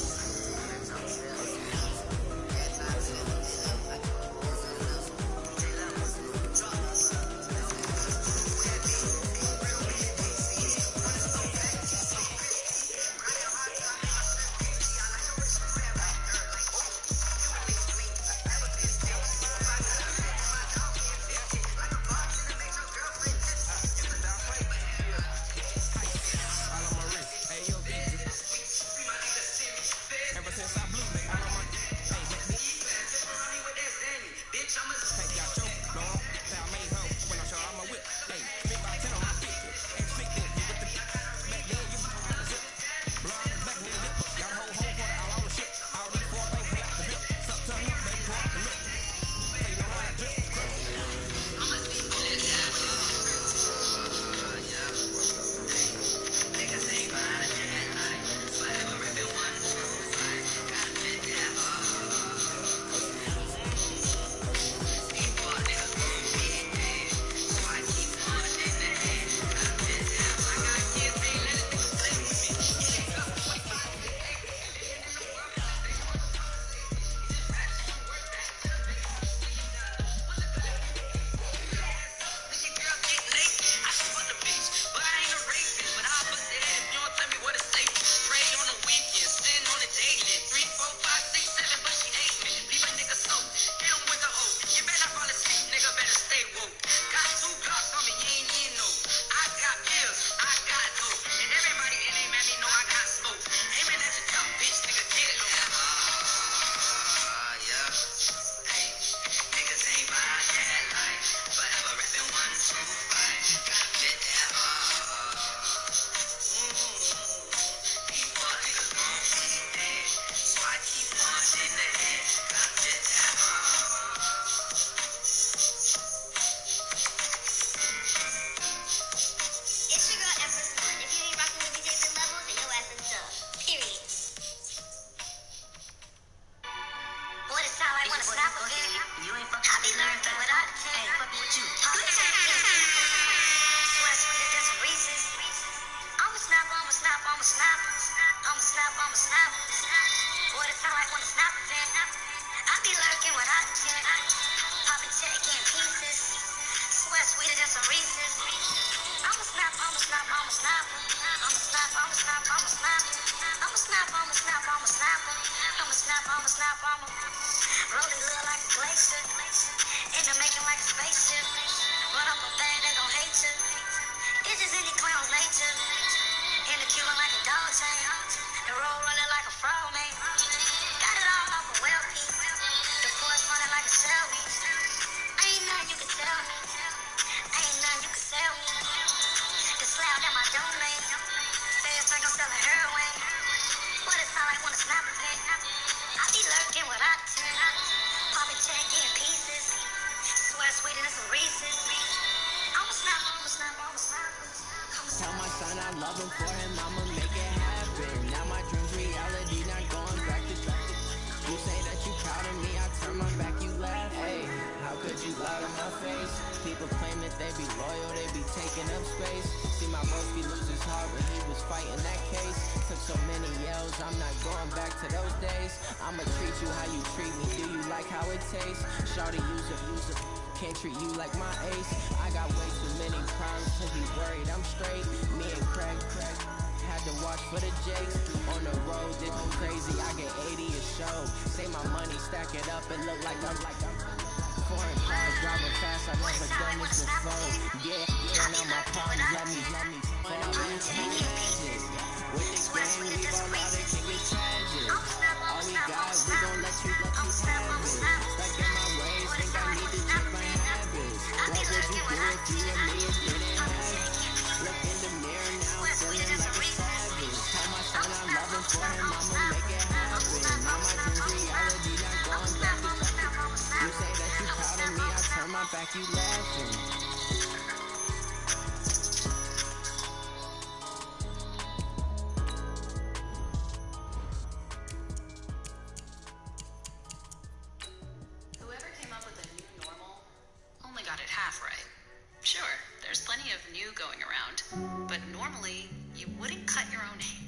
Ain't nothing you can tell me. loving for him, I'ma make it happen. Now my dream's reality, not going back to you say that you proud of me, I turn my back, you laugh. Hey, how could you lie to my face? People claim that they be loyal, they be taking up space. See my broski lose his heart when he was fighting that case. Took so many yells, I'm not going back to those days. I'ma treat you how you treat me, do you like how it tastes? Shawty use a can't treat you like my ace. I got way too many problems to be worried I'm straight. Me and Craig had to watch for the Jakes. On the road, this is crazy, I get 80 a show. Say my money, stack it up, and look like I'm foreign cars, driving fast, I've never done this before. Yeah, now my problems, let me fall tragic. With the game, leave all out, it can get tragic. All we got, we gon' let you have it. Stuck in my ways, think I need to check my habits. What would you do if you and me didn't have it? Look in the mirror now, feeling like a savage. Tell my son I'm loving for him, I'ma make it happen. Now my dream's reality, not going back to you say that you proud of me, I turn my back, you laughing. Whoever came up with the new normal only got it half right. Sure, there's plenty of new going around, but normally you wouldn't cut your own hair.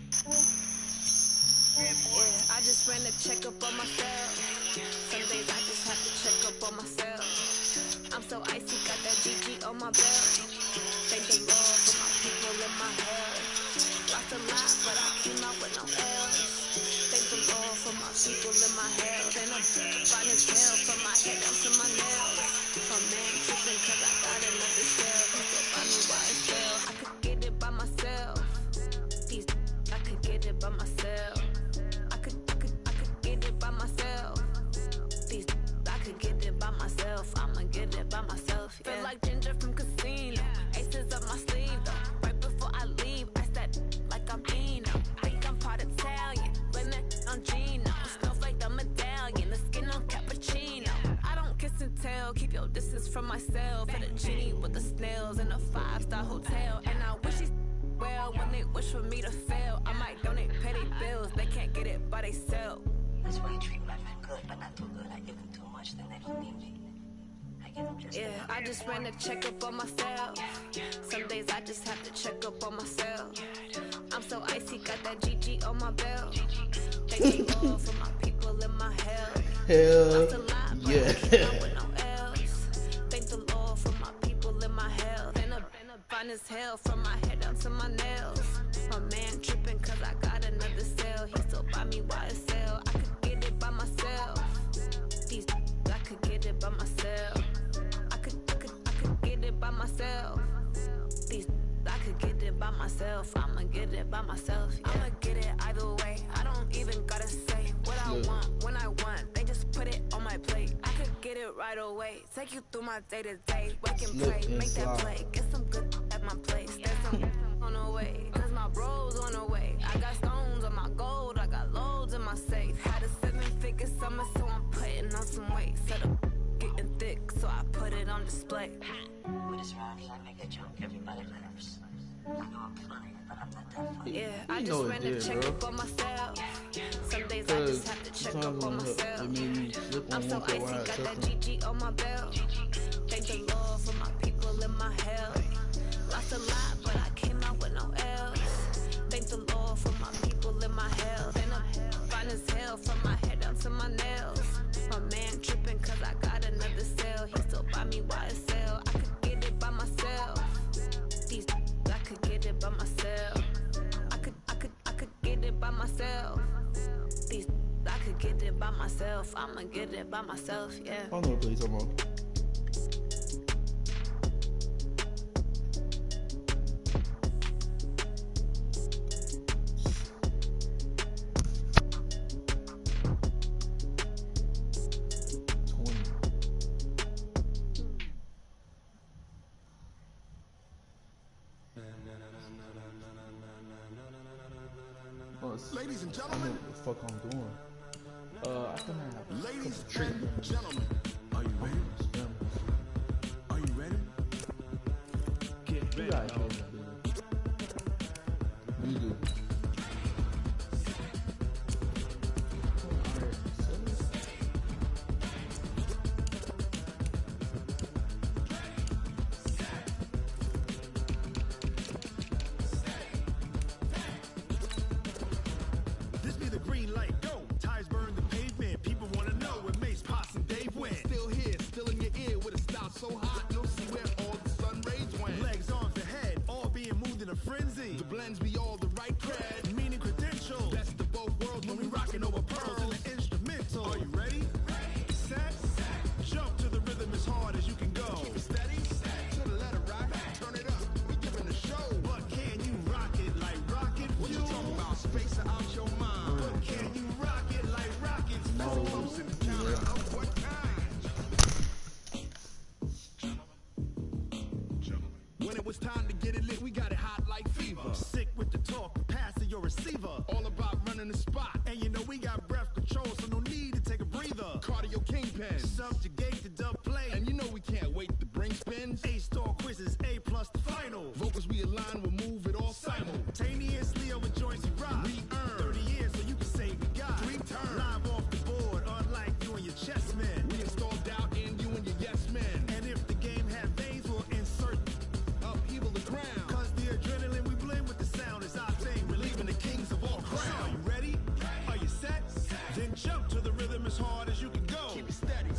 Yeah, I just ran a checkup on myself. Some days I just have to check up on myself. I'm so icy, got that GG on my belt. Thank the Lord for my people in my health. Lost a lot, but I came out with no L's. Thank the Lord for my people in my health. And I'm fine as hell from my head down to my nails. My man tripping cause I got another cell. He still find me by himself. I could get it by myself. I could get it by myself. I could get it by myself. I could get it by myself. I'ma get it by myself. Yeah. Feel like Ginger from Casino. Aces up my sleeve though. Right before I leave, I said like I'm Dino. Think I'm part Italian. Blame it on Gino. Snowflake the medallion. The skin on cappuccino. I don't kiss and tell. Keep your distance from myself. For the genie with the snails in a 5-star hotel. And I wish he's well when they wish for me to fail. I might donate, pay their bills. They can't get it by they self. That's why you treat my friend good, but not too good. I give them too much, then they don't need me. I give them just enough. I just ran a checkup on myself. Some days I just have to check up on myself. I'm so icy, got that GG on my belt. Thank the Lord for my people in my health. Hell yeah. With no L's. Thank the Lord for my people in my health. And I'm fine as hell from my head down to my nails. My man tripping cause I got another cell. He still buy me YSL. I could get it by myself. I could get it by myself. I could get it by myself. I could get it by myself. I'ma get it by myself. Yeah. I'ma get it either way. I don't even gotta say what I want when I want. They just put it on my plate. I could get it right away. Take you through my day to day. Wake and play, make that play. Get some good at my place. There's some on the way. Cause my bros on the way. I got stones on my gold. I got loads in my safe. Had a 7-figure summer, so I'm putting on some weight. Set up getting thick, so I put it on display. With this round, I make a joke, everybody laughs. I know I'm funny, but I'm not that funny. Yeah, I just ran a check up on myself. Some days I just have to check up on myself. I'm so icy, got that GG on my belt. Thank the Lord for my people in my health. Lost a lot, but I came out with no L's. Thank the Lord for my people in my health. And I'm fine as hell from my head down to my nails. My man tripping cause I got another cell. He still buy me YSL. I could get it by myself. I could get it by myself. I could get it by myself. I could get it by myself. I'ma get it by myself, yeah. I don't know what you're talking about. Ladies and I don't know gentlemen, what the fuck I'm doing. I can have ladies and gentlemen, are you ready? Are you ready? Get ready. You do. This be the green light, go. Tires burn the pavement. People wanna know where Mace, Potts, and Dave went. Still here, still in your ear with a style so hot, you'll see where all the sun rays went. Legs, arms, the head, all being moved in a frenzy. The blends be all the right cred. Meaning credentials. Best of both worlds when we rockin' over pearls. in the instrumental. Are you ready? Set. Jump to the rhythm as hard as you can go. Keep it steady, to the letter right. Turn it up, we giving the show. But can you rock it like rocket What you fuel? talking about? Space it out your mind. But can you rock it like rockets fuel? Close in the counter of what kind? When it was time to get it lit, we got it hot like fever. Sick with the talk, passing your receiver. All about running the spot. And you know we got breath control, so no need to take a breather. Cardio kingpin. Subjugate the dub play. And you know we can't wait to bring spins. A-star quizzes, A+ the final. Vocals we align, we'll move it all Simultaneously over joints we rock. We earn 30 years so you can say we got 3 turns. live off the board, unlike you and your chess men. We install doubt in you and your yes men. And if the game had veins, we'll insert. Upheaval the ground. Cause the adrenaline we blend with the sound is our thing, relieving the kings of all Crown. crown. Are you ready? Are you set? Then jump to the rhythm as hard as you can go. Keep it steady,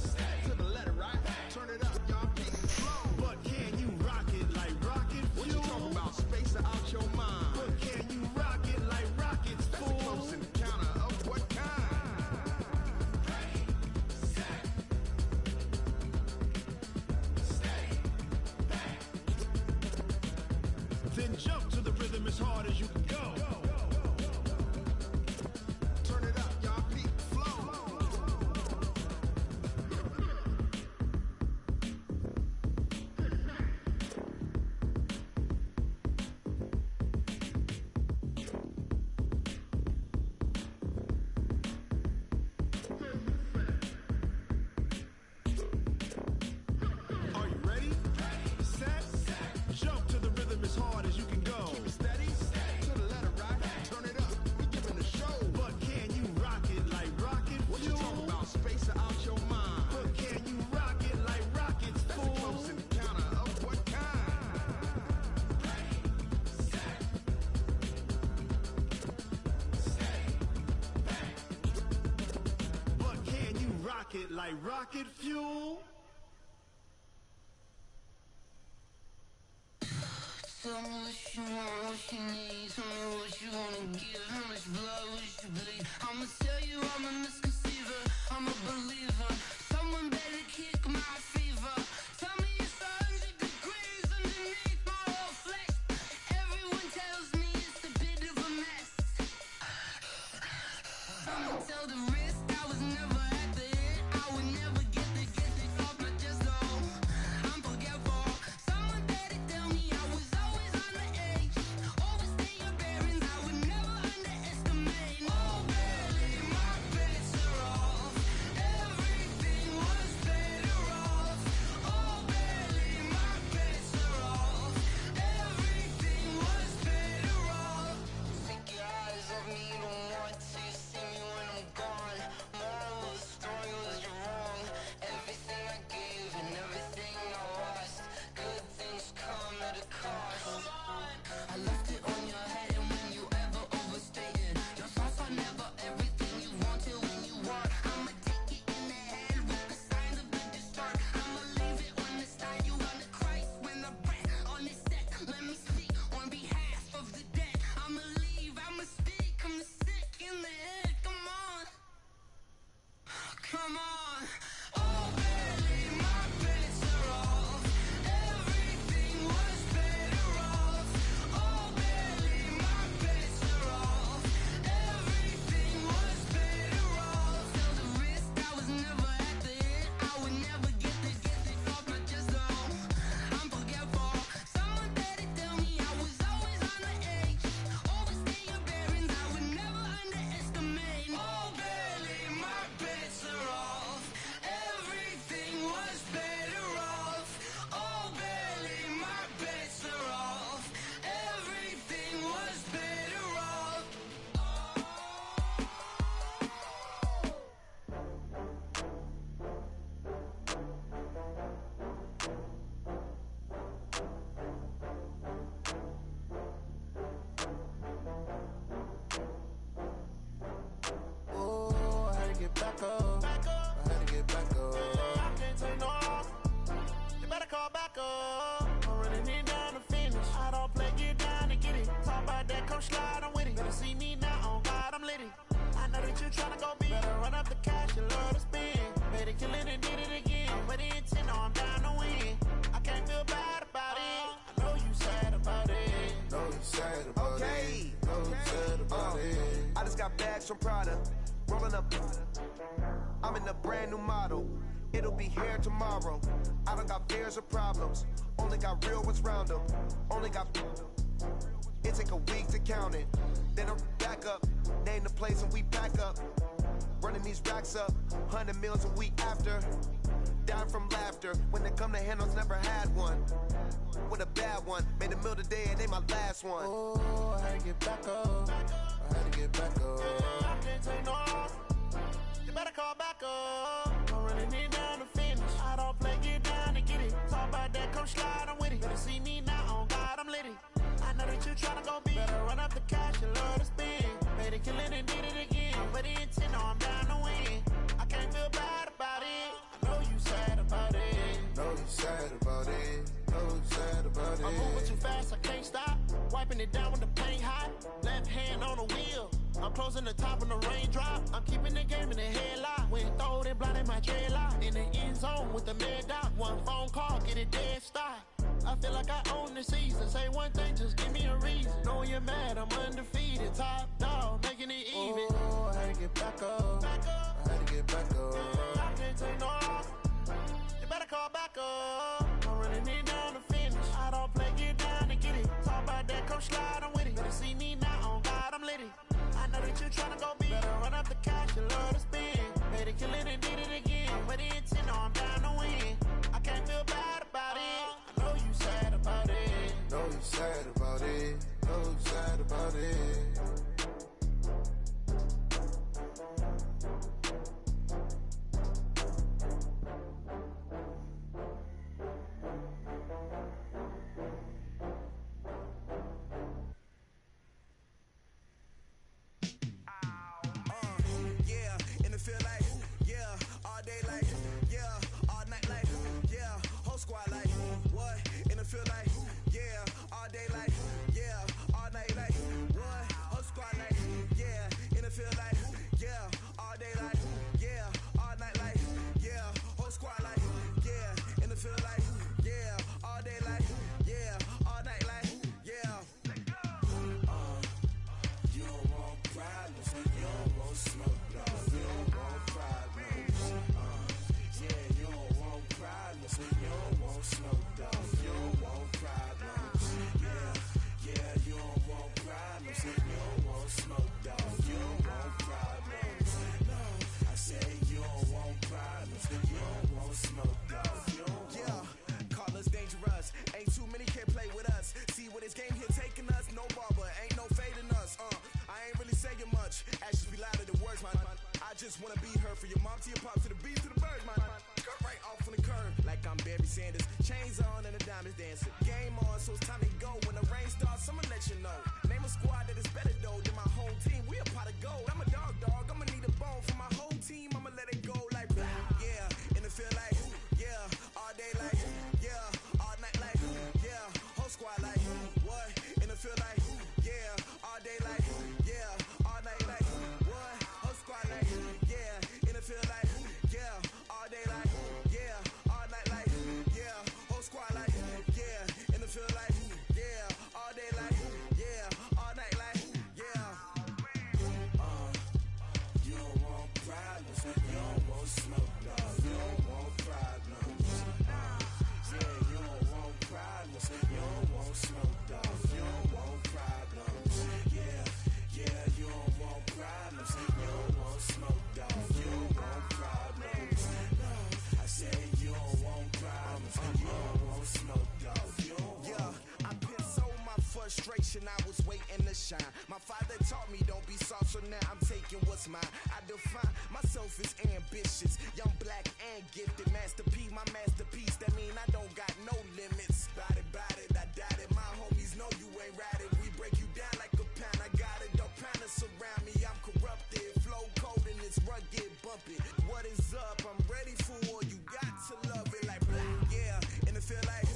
to the letter right. Turn it up, y'all beat it slow. But can you rock it like rocket What fuel? you talking about? Space it out your mind. But can you rock it like rockets, That's fool? a close in the counter of what kind? Then jump to the rhythm as hard as you can go. Turn it up, y'all beat flow. Are you ready? Set. Jump to the rhythm as hard as you can go. Keep it steady, to the letter right. Turn it up, we giving the show. But can you rock it like rocket What you fuel? talking about? Space it out your mind. But can you rock it like rockets, That's a fool? close in the counter of what kind? But can you rock it like rocket fuel? Tell me what you want, what you need. Tell me what you wanna give. How much blood would you bleed? I'ma tell you I'm a misconceiver. I'm a believer. Someone better kick my fever. Tell me it's 100 degrees underneath my whole flesh. Everyone tells me it's a bit of a mess. I'ma tell the risk I was never at the end. I would never get the off my chest. Oh, I'm forgetful. Someone better tell me I was always on the edge. Overstay your bearings. I would never underestimate. Oh, barely my bets are off. Everything was better off. up. I'm running it down to finish. I don't play, get down to get it. Talk about that, come slide, I'm with it. Better see me now, on God, I'm litty. I know that you tryna go big. Better run up the cash, you love to spend. Made it, kill it, and did it again. But the intent, I'm down to win. I can't feel bad about it. I know you sad about it. Know you sad about it. Know you sad about it. I just got bags from Prada. Rolling up. I'm in a brand new model. It'll be here tomorrow. I don't got fears or problems. Only got real ones round them. Only got. It take a week to count it. Then I'm back up. Name the place and we pack up. Running these racks up. 100 meals a week after. Down from laughter. When they come to handles, never had one. With a bad one. Made a meal today and they my last one. Oh, I had to get back up. I had to get back up. I can't take no loss. You better call back up. I'm running it down to finish. I don't play, get down to get it. Talk about that, come slide, I'm with it. Better see me now, on God, I'm litty. I know that you tryna go big. Better run up the cash, you love to spend. Made it, kill it, and did it again. But the intent, no, I'm down to win. I can't feel bad about it. I know you sad about it. Know you sad about it. Know you sad about it. I'm moving too fast, I can't stop. Wiping it down when the paint hot. Left hand on the wheel. I'm closing the top when the raindrop. I'm keeping the game in the headlock. When throw it, blinding my dreadlock. In the end zone with the mid dot. One phone call, get it dead stop. I feel like I own the season. Say one thing, just give me a reason. Knowing you're mad, I'm undefeated. Top dog, making it even. Oh, I had to get back up. I had to get back up. I can't take no loss. You better call back up. I'm running it down to finish. I don't play, get down to get it. Talk about that, come slide, I'm with it. Better see me now, on God, I'm litty. I know that you tryna go big. Better run up the cash, you love to spend. Made it, kill it, and did it again. But the intent, no, I'm down to win. I can't feel bad about it. I know you sad about it. Know you sad about it. Know you sad about it. I was waiting to shine. My father taught me don't be soft, so now I'm taking what's mine. I define myself as ambitious, young, black, and gifted. Master P, my masterpiece. That mean I don't got no limits. Bout it, I doubt it. My homies know you ain't ratted. We break you down like a pound. I got it, don't pound us around me. I'm corrupted, flow cold and it's rugged, bumpy. What is up? I'm ready for war. You got to love it like black, yeah. And it feel like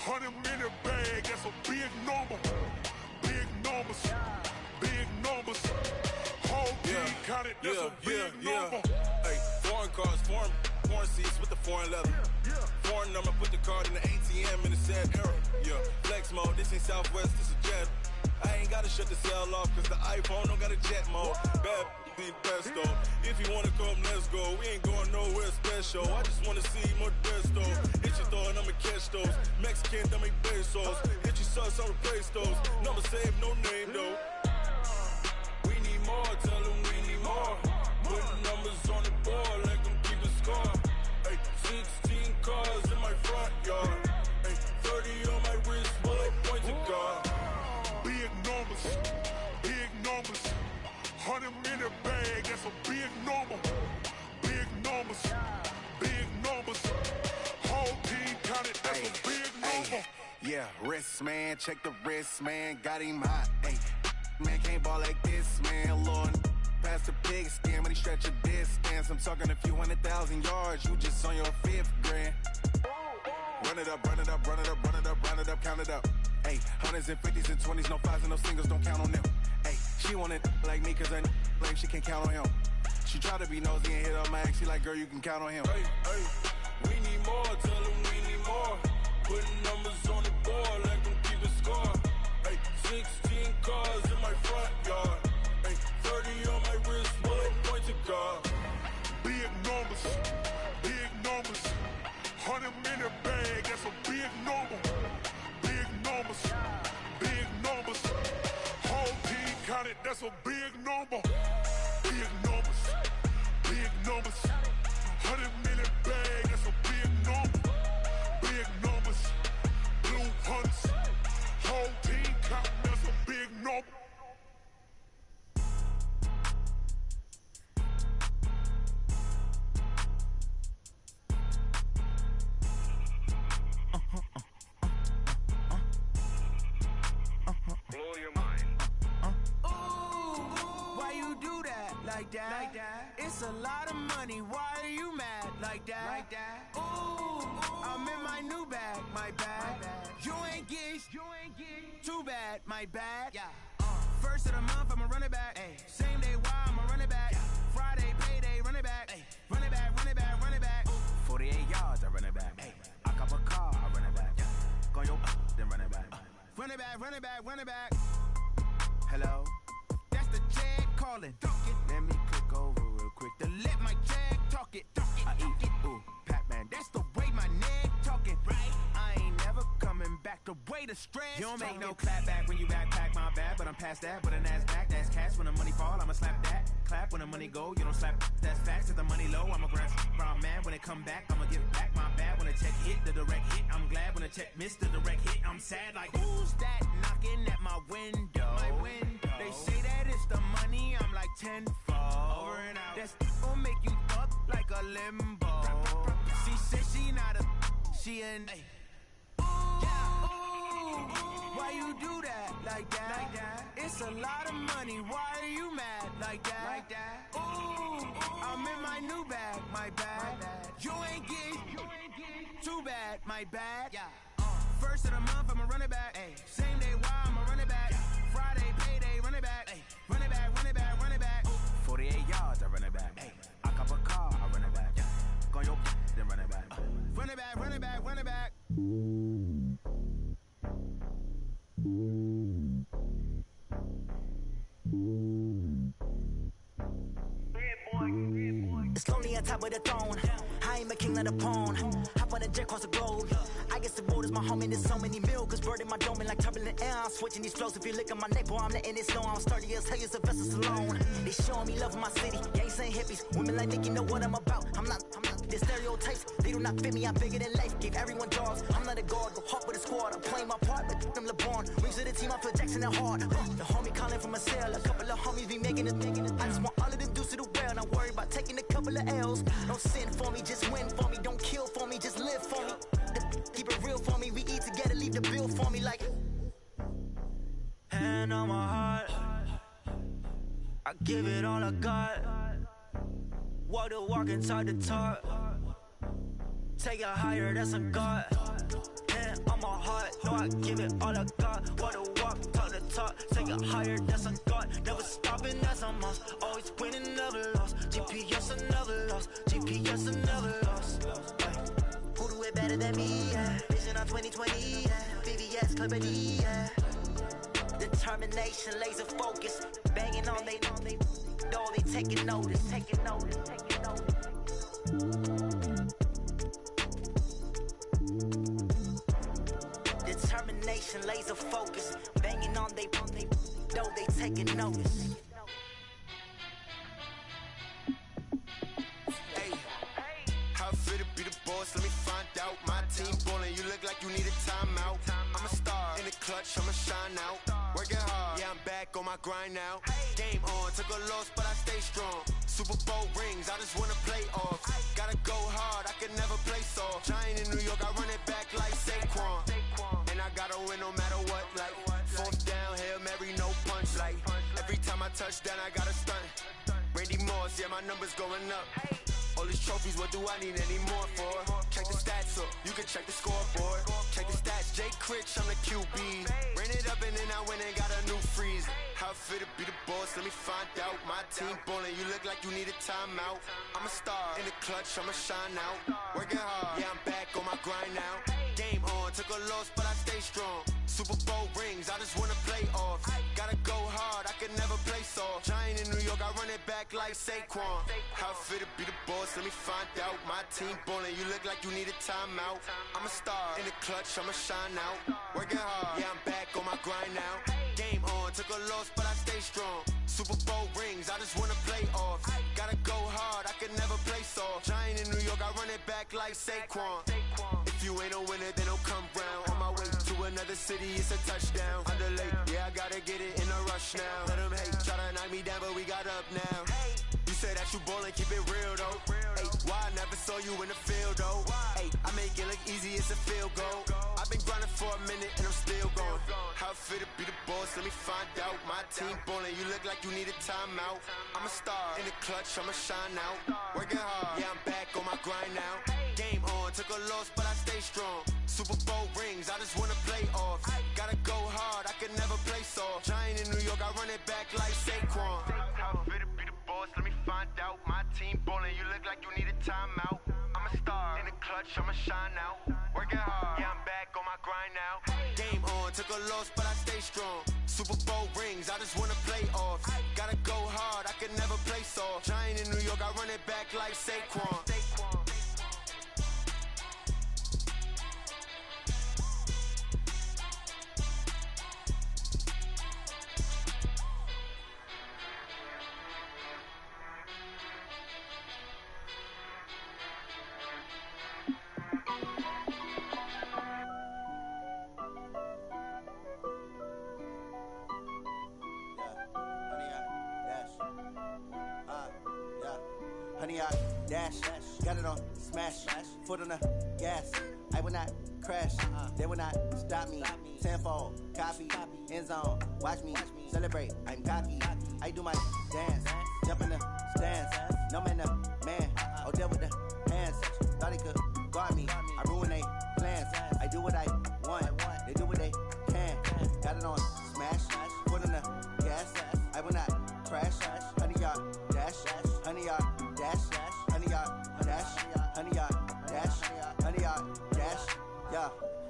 100-minute bag, that's a big number. Big numbers, big numbers. Whole team counted, that's a big number. Hey, foreign cars, foreign seats with the foreign leather. Foreign number, put the card in the ATM in the sad era. Yeah, flex mode, this ain't Southwest, this is Jet. I ain't gotta shut the cell off, cause the iPhone don't got a jet mode. Bad be best though. If you wanna come, let's go. We ain't going nowhere special. I just wanna see more best though. Hit your throw and I'ma catch those. Mexican, that make pesos. Hit your sus, I'll replace those. Number save, no name though. We need more, tell them we need more. Putting numbers on the board, like them keep a score. Hey, 16 cars in my front yard. Hey, 30 on my wrist, bullet point to God. Big numbers, big numbers. 100-minute bag, that's a big number. Big numbers, big numbers. Whole team counted, that's a big number. Yeah, wrist man, check the wrist man, got him hot. Hey, man can't ball like this, man. Lord, past the pig skin when he stretch a distance. I'm talking a few 100,000 yards, you just on your 5th grand. Run it up, run it up, run it up, run it up, run it up, count it up. Hey, 100s and 50s and 20s, no 5s and no singles, don't count on them. Hey, she want it like me, cause I blame she can't count on him. She try to be nosy and hit up my ex, she like, girl, you can count on him. Hey, hey, we need more, tell them we need more. Putting numbers on the board, like them keep a score. Hey, 16 cars in my front yard. Hey, 30 on my wrist, bullet point to God. Big numbers, big numbers. 100-minute bag, that's a big number. Big numbers, big numbers. Whole team counted, that's a big number. Big numbers, big numbers. 100-minute bag, that's a big number. Big numbers, blue hunts. Whole team counting, that's a big number. Blow your mind. Why you do that like that? It's a lot of money. Why are you mad like that? Ooh, I'm in my new bag, my bad. You ain't get too bad, my bad. Yeah. First of the month, I'ma run it back. Ay. Same day, why I'ma run it back. Friday, payday, run it back. Ay. Run it back, run it back, run it back. 48 yards, I run it back. Ay. I cop a car, I run it back. Go your then run it back. Run it back, run it back, run it back. Hello? That's the jag calling. Let me click over real quick to let my jag talk it. I eat it, ooh, Pac-Man. That's the way my neck talking, right? I ain't never coming back the way the stress. You don't make no clap back when you backpack, my bad, but I'm past that. But a NASDAQ, that's cash. When the money fall, I'ma slap that. Clap when the money go, you don't slap. That's facts. If the money low, I'ma grab brown man. When it come back, I'ma give back my bad. When the check hit, the direct hit, I'm glad. When the check missed the direct hit, I'm sad. Like, who's that knocking at my window? My window. They say that it's the money, I'm like tenfold. Over and out. That's gon' make you up like a limbo. She said she not a, she an. Why you do that like that? It's a lot of money. Why are you mad like that? Ooh, I'm in my new bag, my bad. You ain't get too bad, my bad. Yeah. First of the month, I'ma run it back. Ay. Same day, why I'ma run it back. Friday, payday, run it back. Ay. Run it back, run it back, run it back. 48 yards, I run it back. Ay. I cop a car, I run it back. Go your then run it back. Run it back, run it back, run it back. It's lonely on top of the throne. I ain't a king of the pawn. Hop on a jet across the globe. I guess the world is my home and there's so many milk. Bird in my dome and like turbulent air. I'm switching these flows. If you look at my neck, boy, I'm letting it slow. I'm sturdy as hell as a vessel alone. They showing me love in my city. Gangs ain't hippies. Women like Nick, you know what I'm about. I'm not. The stereotypes, they do not fit me. I'm bigger than life. Gave everyone jobs. I'm not a guard. Go hard with a squad. I'm playing my part, but I'm LeBron. Rings of the team, I feel Jackson and hard. The homie calling from a cell. A couple of homies be making it. I just want all of them dudes to do well. Not worry about taking a couple of L's. Don't sin for me, just win for me. Don't kill for me, just live for me. Keep it real for me. We eat together, leave the bill for me like. Hand on my heart, I give it all I got. Walk the walk and talk the talk. Take it higher, that's a God. Hand on my heart. know I give it all I got. What a walk, talk the talk, take it higher, that's a God. Never stopping, that's a must. Always winning, never lost. GPS, I never lost. GPS, I never lost. Who do it better than me? Yeah. Vision on 2020. Yeah. VVS, Clippity. Yeah. Determination, laser focus, banging on they know they taking notice. Determination, laser focus, banging on they know they taking notice. Hey, how I feel to be the boss? Let me find out. My team ballin', you look like you need a timeout. I'm a star in the clutch, I'ma shine out. Working hard, yeah, I'm back on my grind now. Game on, took a loss, but I stay strong. Super Bowl rings, I just wanna play off. Gotta go hard, I can never play soft. Giant in New York, I run it back like Saquon. And I gotta win no matter what, like fourth down, Hail Mary, no punch. Like every time I touch down, I gotta stunt. Randy Moss, yeah, my numbers going up. All these trophies, what do I need any more for? Check the stats up, you can check the scoreboard. Check the stats, Jay Critch, I'm the QB. Ran it up and then I went and got a new freeze. How I feel to be the boss, let me find out. My team ballin', you look like you need a timeout. I'm a star in the clutch, I'ma shine out. Working hard, yeah, I'm back on my grind now. Game on, took a loss, but I stay strong. Super Bowl rings, I just wanna play off. Gotta go hard, I can never play soft. Giant in New York, I run it back like Saquon. How I feel to be the boss, let me find out. My team ballin', you look like you need a timeout. I'm a star in the clutch, I'ma shine out. Working hard, yeah, I'm back on my grind now. Game on, took a loss, but I stay strong. Super Bowl rings, I just wanna play off. Gotta go hard, I can never play soft. Giant in New York, I run it back like Saquon. If you ain't a winner, then don't come round. On my way to another city, it's a touchdown. Underlay, yeah, I gotta get it in a rush now. Let them hate, try to knock me down, but we got up now. You say that you ballin', keep it real though. Hey, why I never saw you in the field though? Hey, I make it look easy, it's a field goal. I've been grinding for a minute and I'm still going. How I feel to be the boss, let me find out. My team ballin', you look like you need a timeout. I'm a star in the clutch, I'ma shine out. Working hard, yeah, I'm back on my grind now. Game on, took a loss, but I stay strong. Super Bowl rings, I just wanna play off. Gotta go hard, I can never play soft. Giant in New York, I run it back like Saquon. How I feel to be the boss, let me find out. My team ballin', you look like you need a timeout. I'm a star in the clutch, I'ma shine out. Working hard, yeah, I'm back on my grind now. Game on, took a loss, but I stay strong. Super Bowl rings, I just wanna play off. Gotta go hard, I can never play soft. Giant in New York, I run it back like Saquon. Honey, I dash, got it on smash, foot on the gas. I will not crash, they will not stop me. Tenfold, copy, end zone, watch me celebrate. I'm cocky, I do my dance, jump in the stands. No man, the man, oh, deal with the hands. Thought he could guard me, I ruin they plans. I do what I want, they do what they can. Got it on smash, foot on the gas. I will not crash, honey, y'all dash, honey, y'all dash, honey, y'all dash, honey, y'all dash, honey, y'all dash, yeah.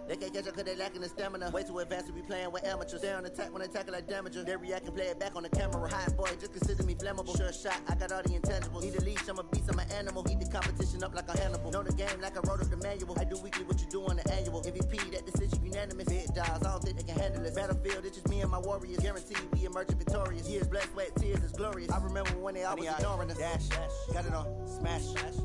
They can't catch up cause they lacking the stamina. Way too advanced to be playing with amateurs. Stay on attack when I tackle like damager. They react and play it back on the camera. Hot boy, just consider me flammable. Sure shot, I got all the intangibles. Need a leash, I'm a beast, I'm an animal. Heat the competition up like a Hannibal. Know the game like I wrote up the manual. I do weekly what you do on the annual. MVP, that decision unanimous. Big dials, I don't think they can handle it. Battlefield, it's just me and my warriors. Guaranteed we emerging victorious. Years, blood, sweat, tears, is glorious. I remember when they always ignoring us. Dash, got it on smash,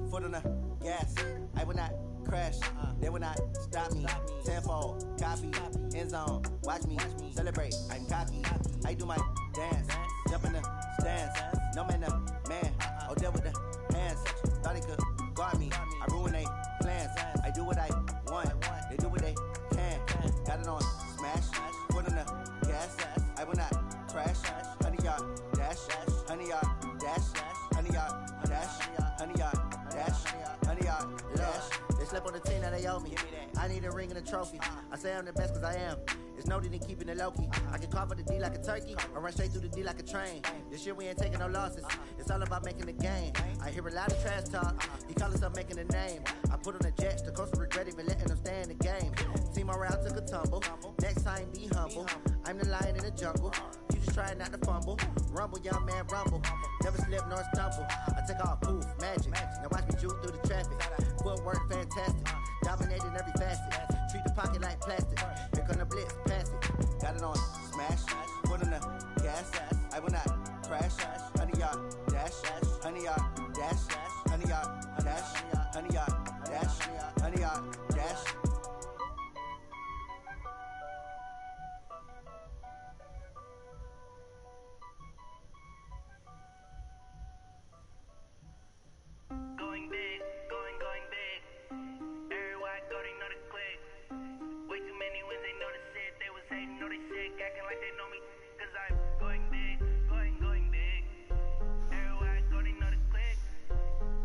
foot on the gas. I will not crash, they will not stop me. Tenfold, copy, end zone, watch me celebrate. I'm cocky, I do my dance, jump in the stands. No man, the man, oh, deal with the hands. Thought he could guard me, I ruin they plans. I do what I want, they do what they can. Got it on smash, foot on the gas. I will not crash, honey, y'all dash, honey, y'all dash, honey, y'all dash, honey, y'all dash, honey, y'all dash. They slept on the team that they owe me. I I need a ring and a trophy. I say I'm the best cause I am. It's no need in keeping it low-key. I can carve up the D like a turkey or run straight through the D like a train. This year we ain't taking no losses. It's all about making the game. I hear a lot of trash talk. He call himself making a name. I put on the jets. The coast will regret even letting them stay in the game. Team around took a tumble. Next time be humble. I'm the lion in the jungle. You just try not to fumble. Rumble, young man, rumble. Never slip nor stumble. I take off, poof, magic. Now watch me juke through the traffic. Footwork fantastic. Dominating every facet. Treat the pocket like plastic. Here come the blitz, pass it. Got it on smash. Foot on the gas. I will not crash. 100-yard dash. 100-yard dash. 100-yard dash. 100-yard dash. 100-yard dash. Going big, going big. Everywhere I go, they know the click. Way too many wins, they know the shit. They was hating, know they sick, acting like they know me. Cause I'm going big, going big. Everywhere I go, they know the click.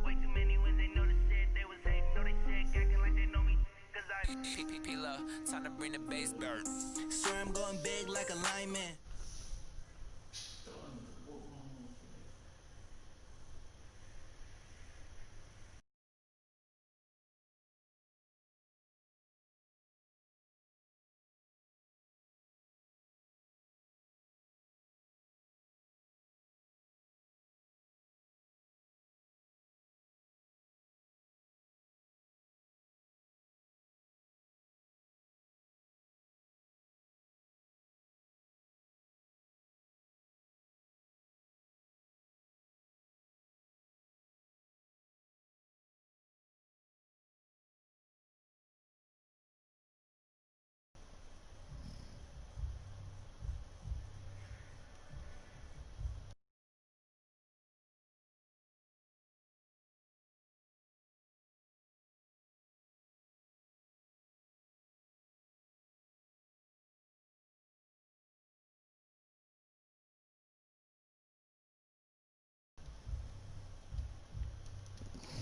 Way too many wins, they know the shit. They was hating, know they sick, acting like they know me. Cause I'm P-Lo, time to bring the bass back. Swear I'm going big like a lineman.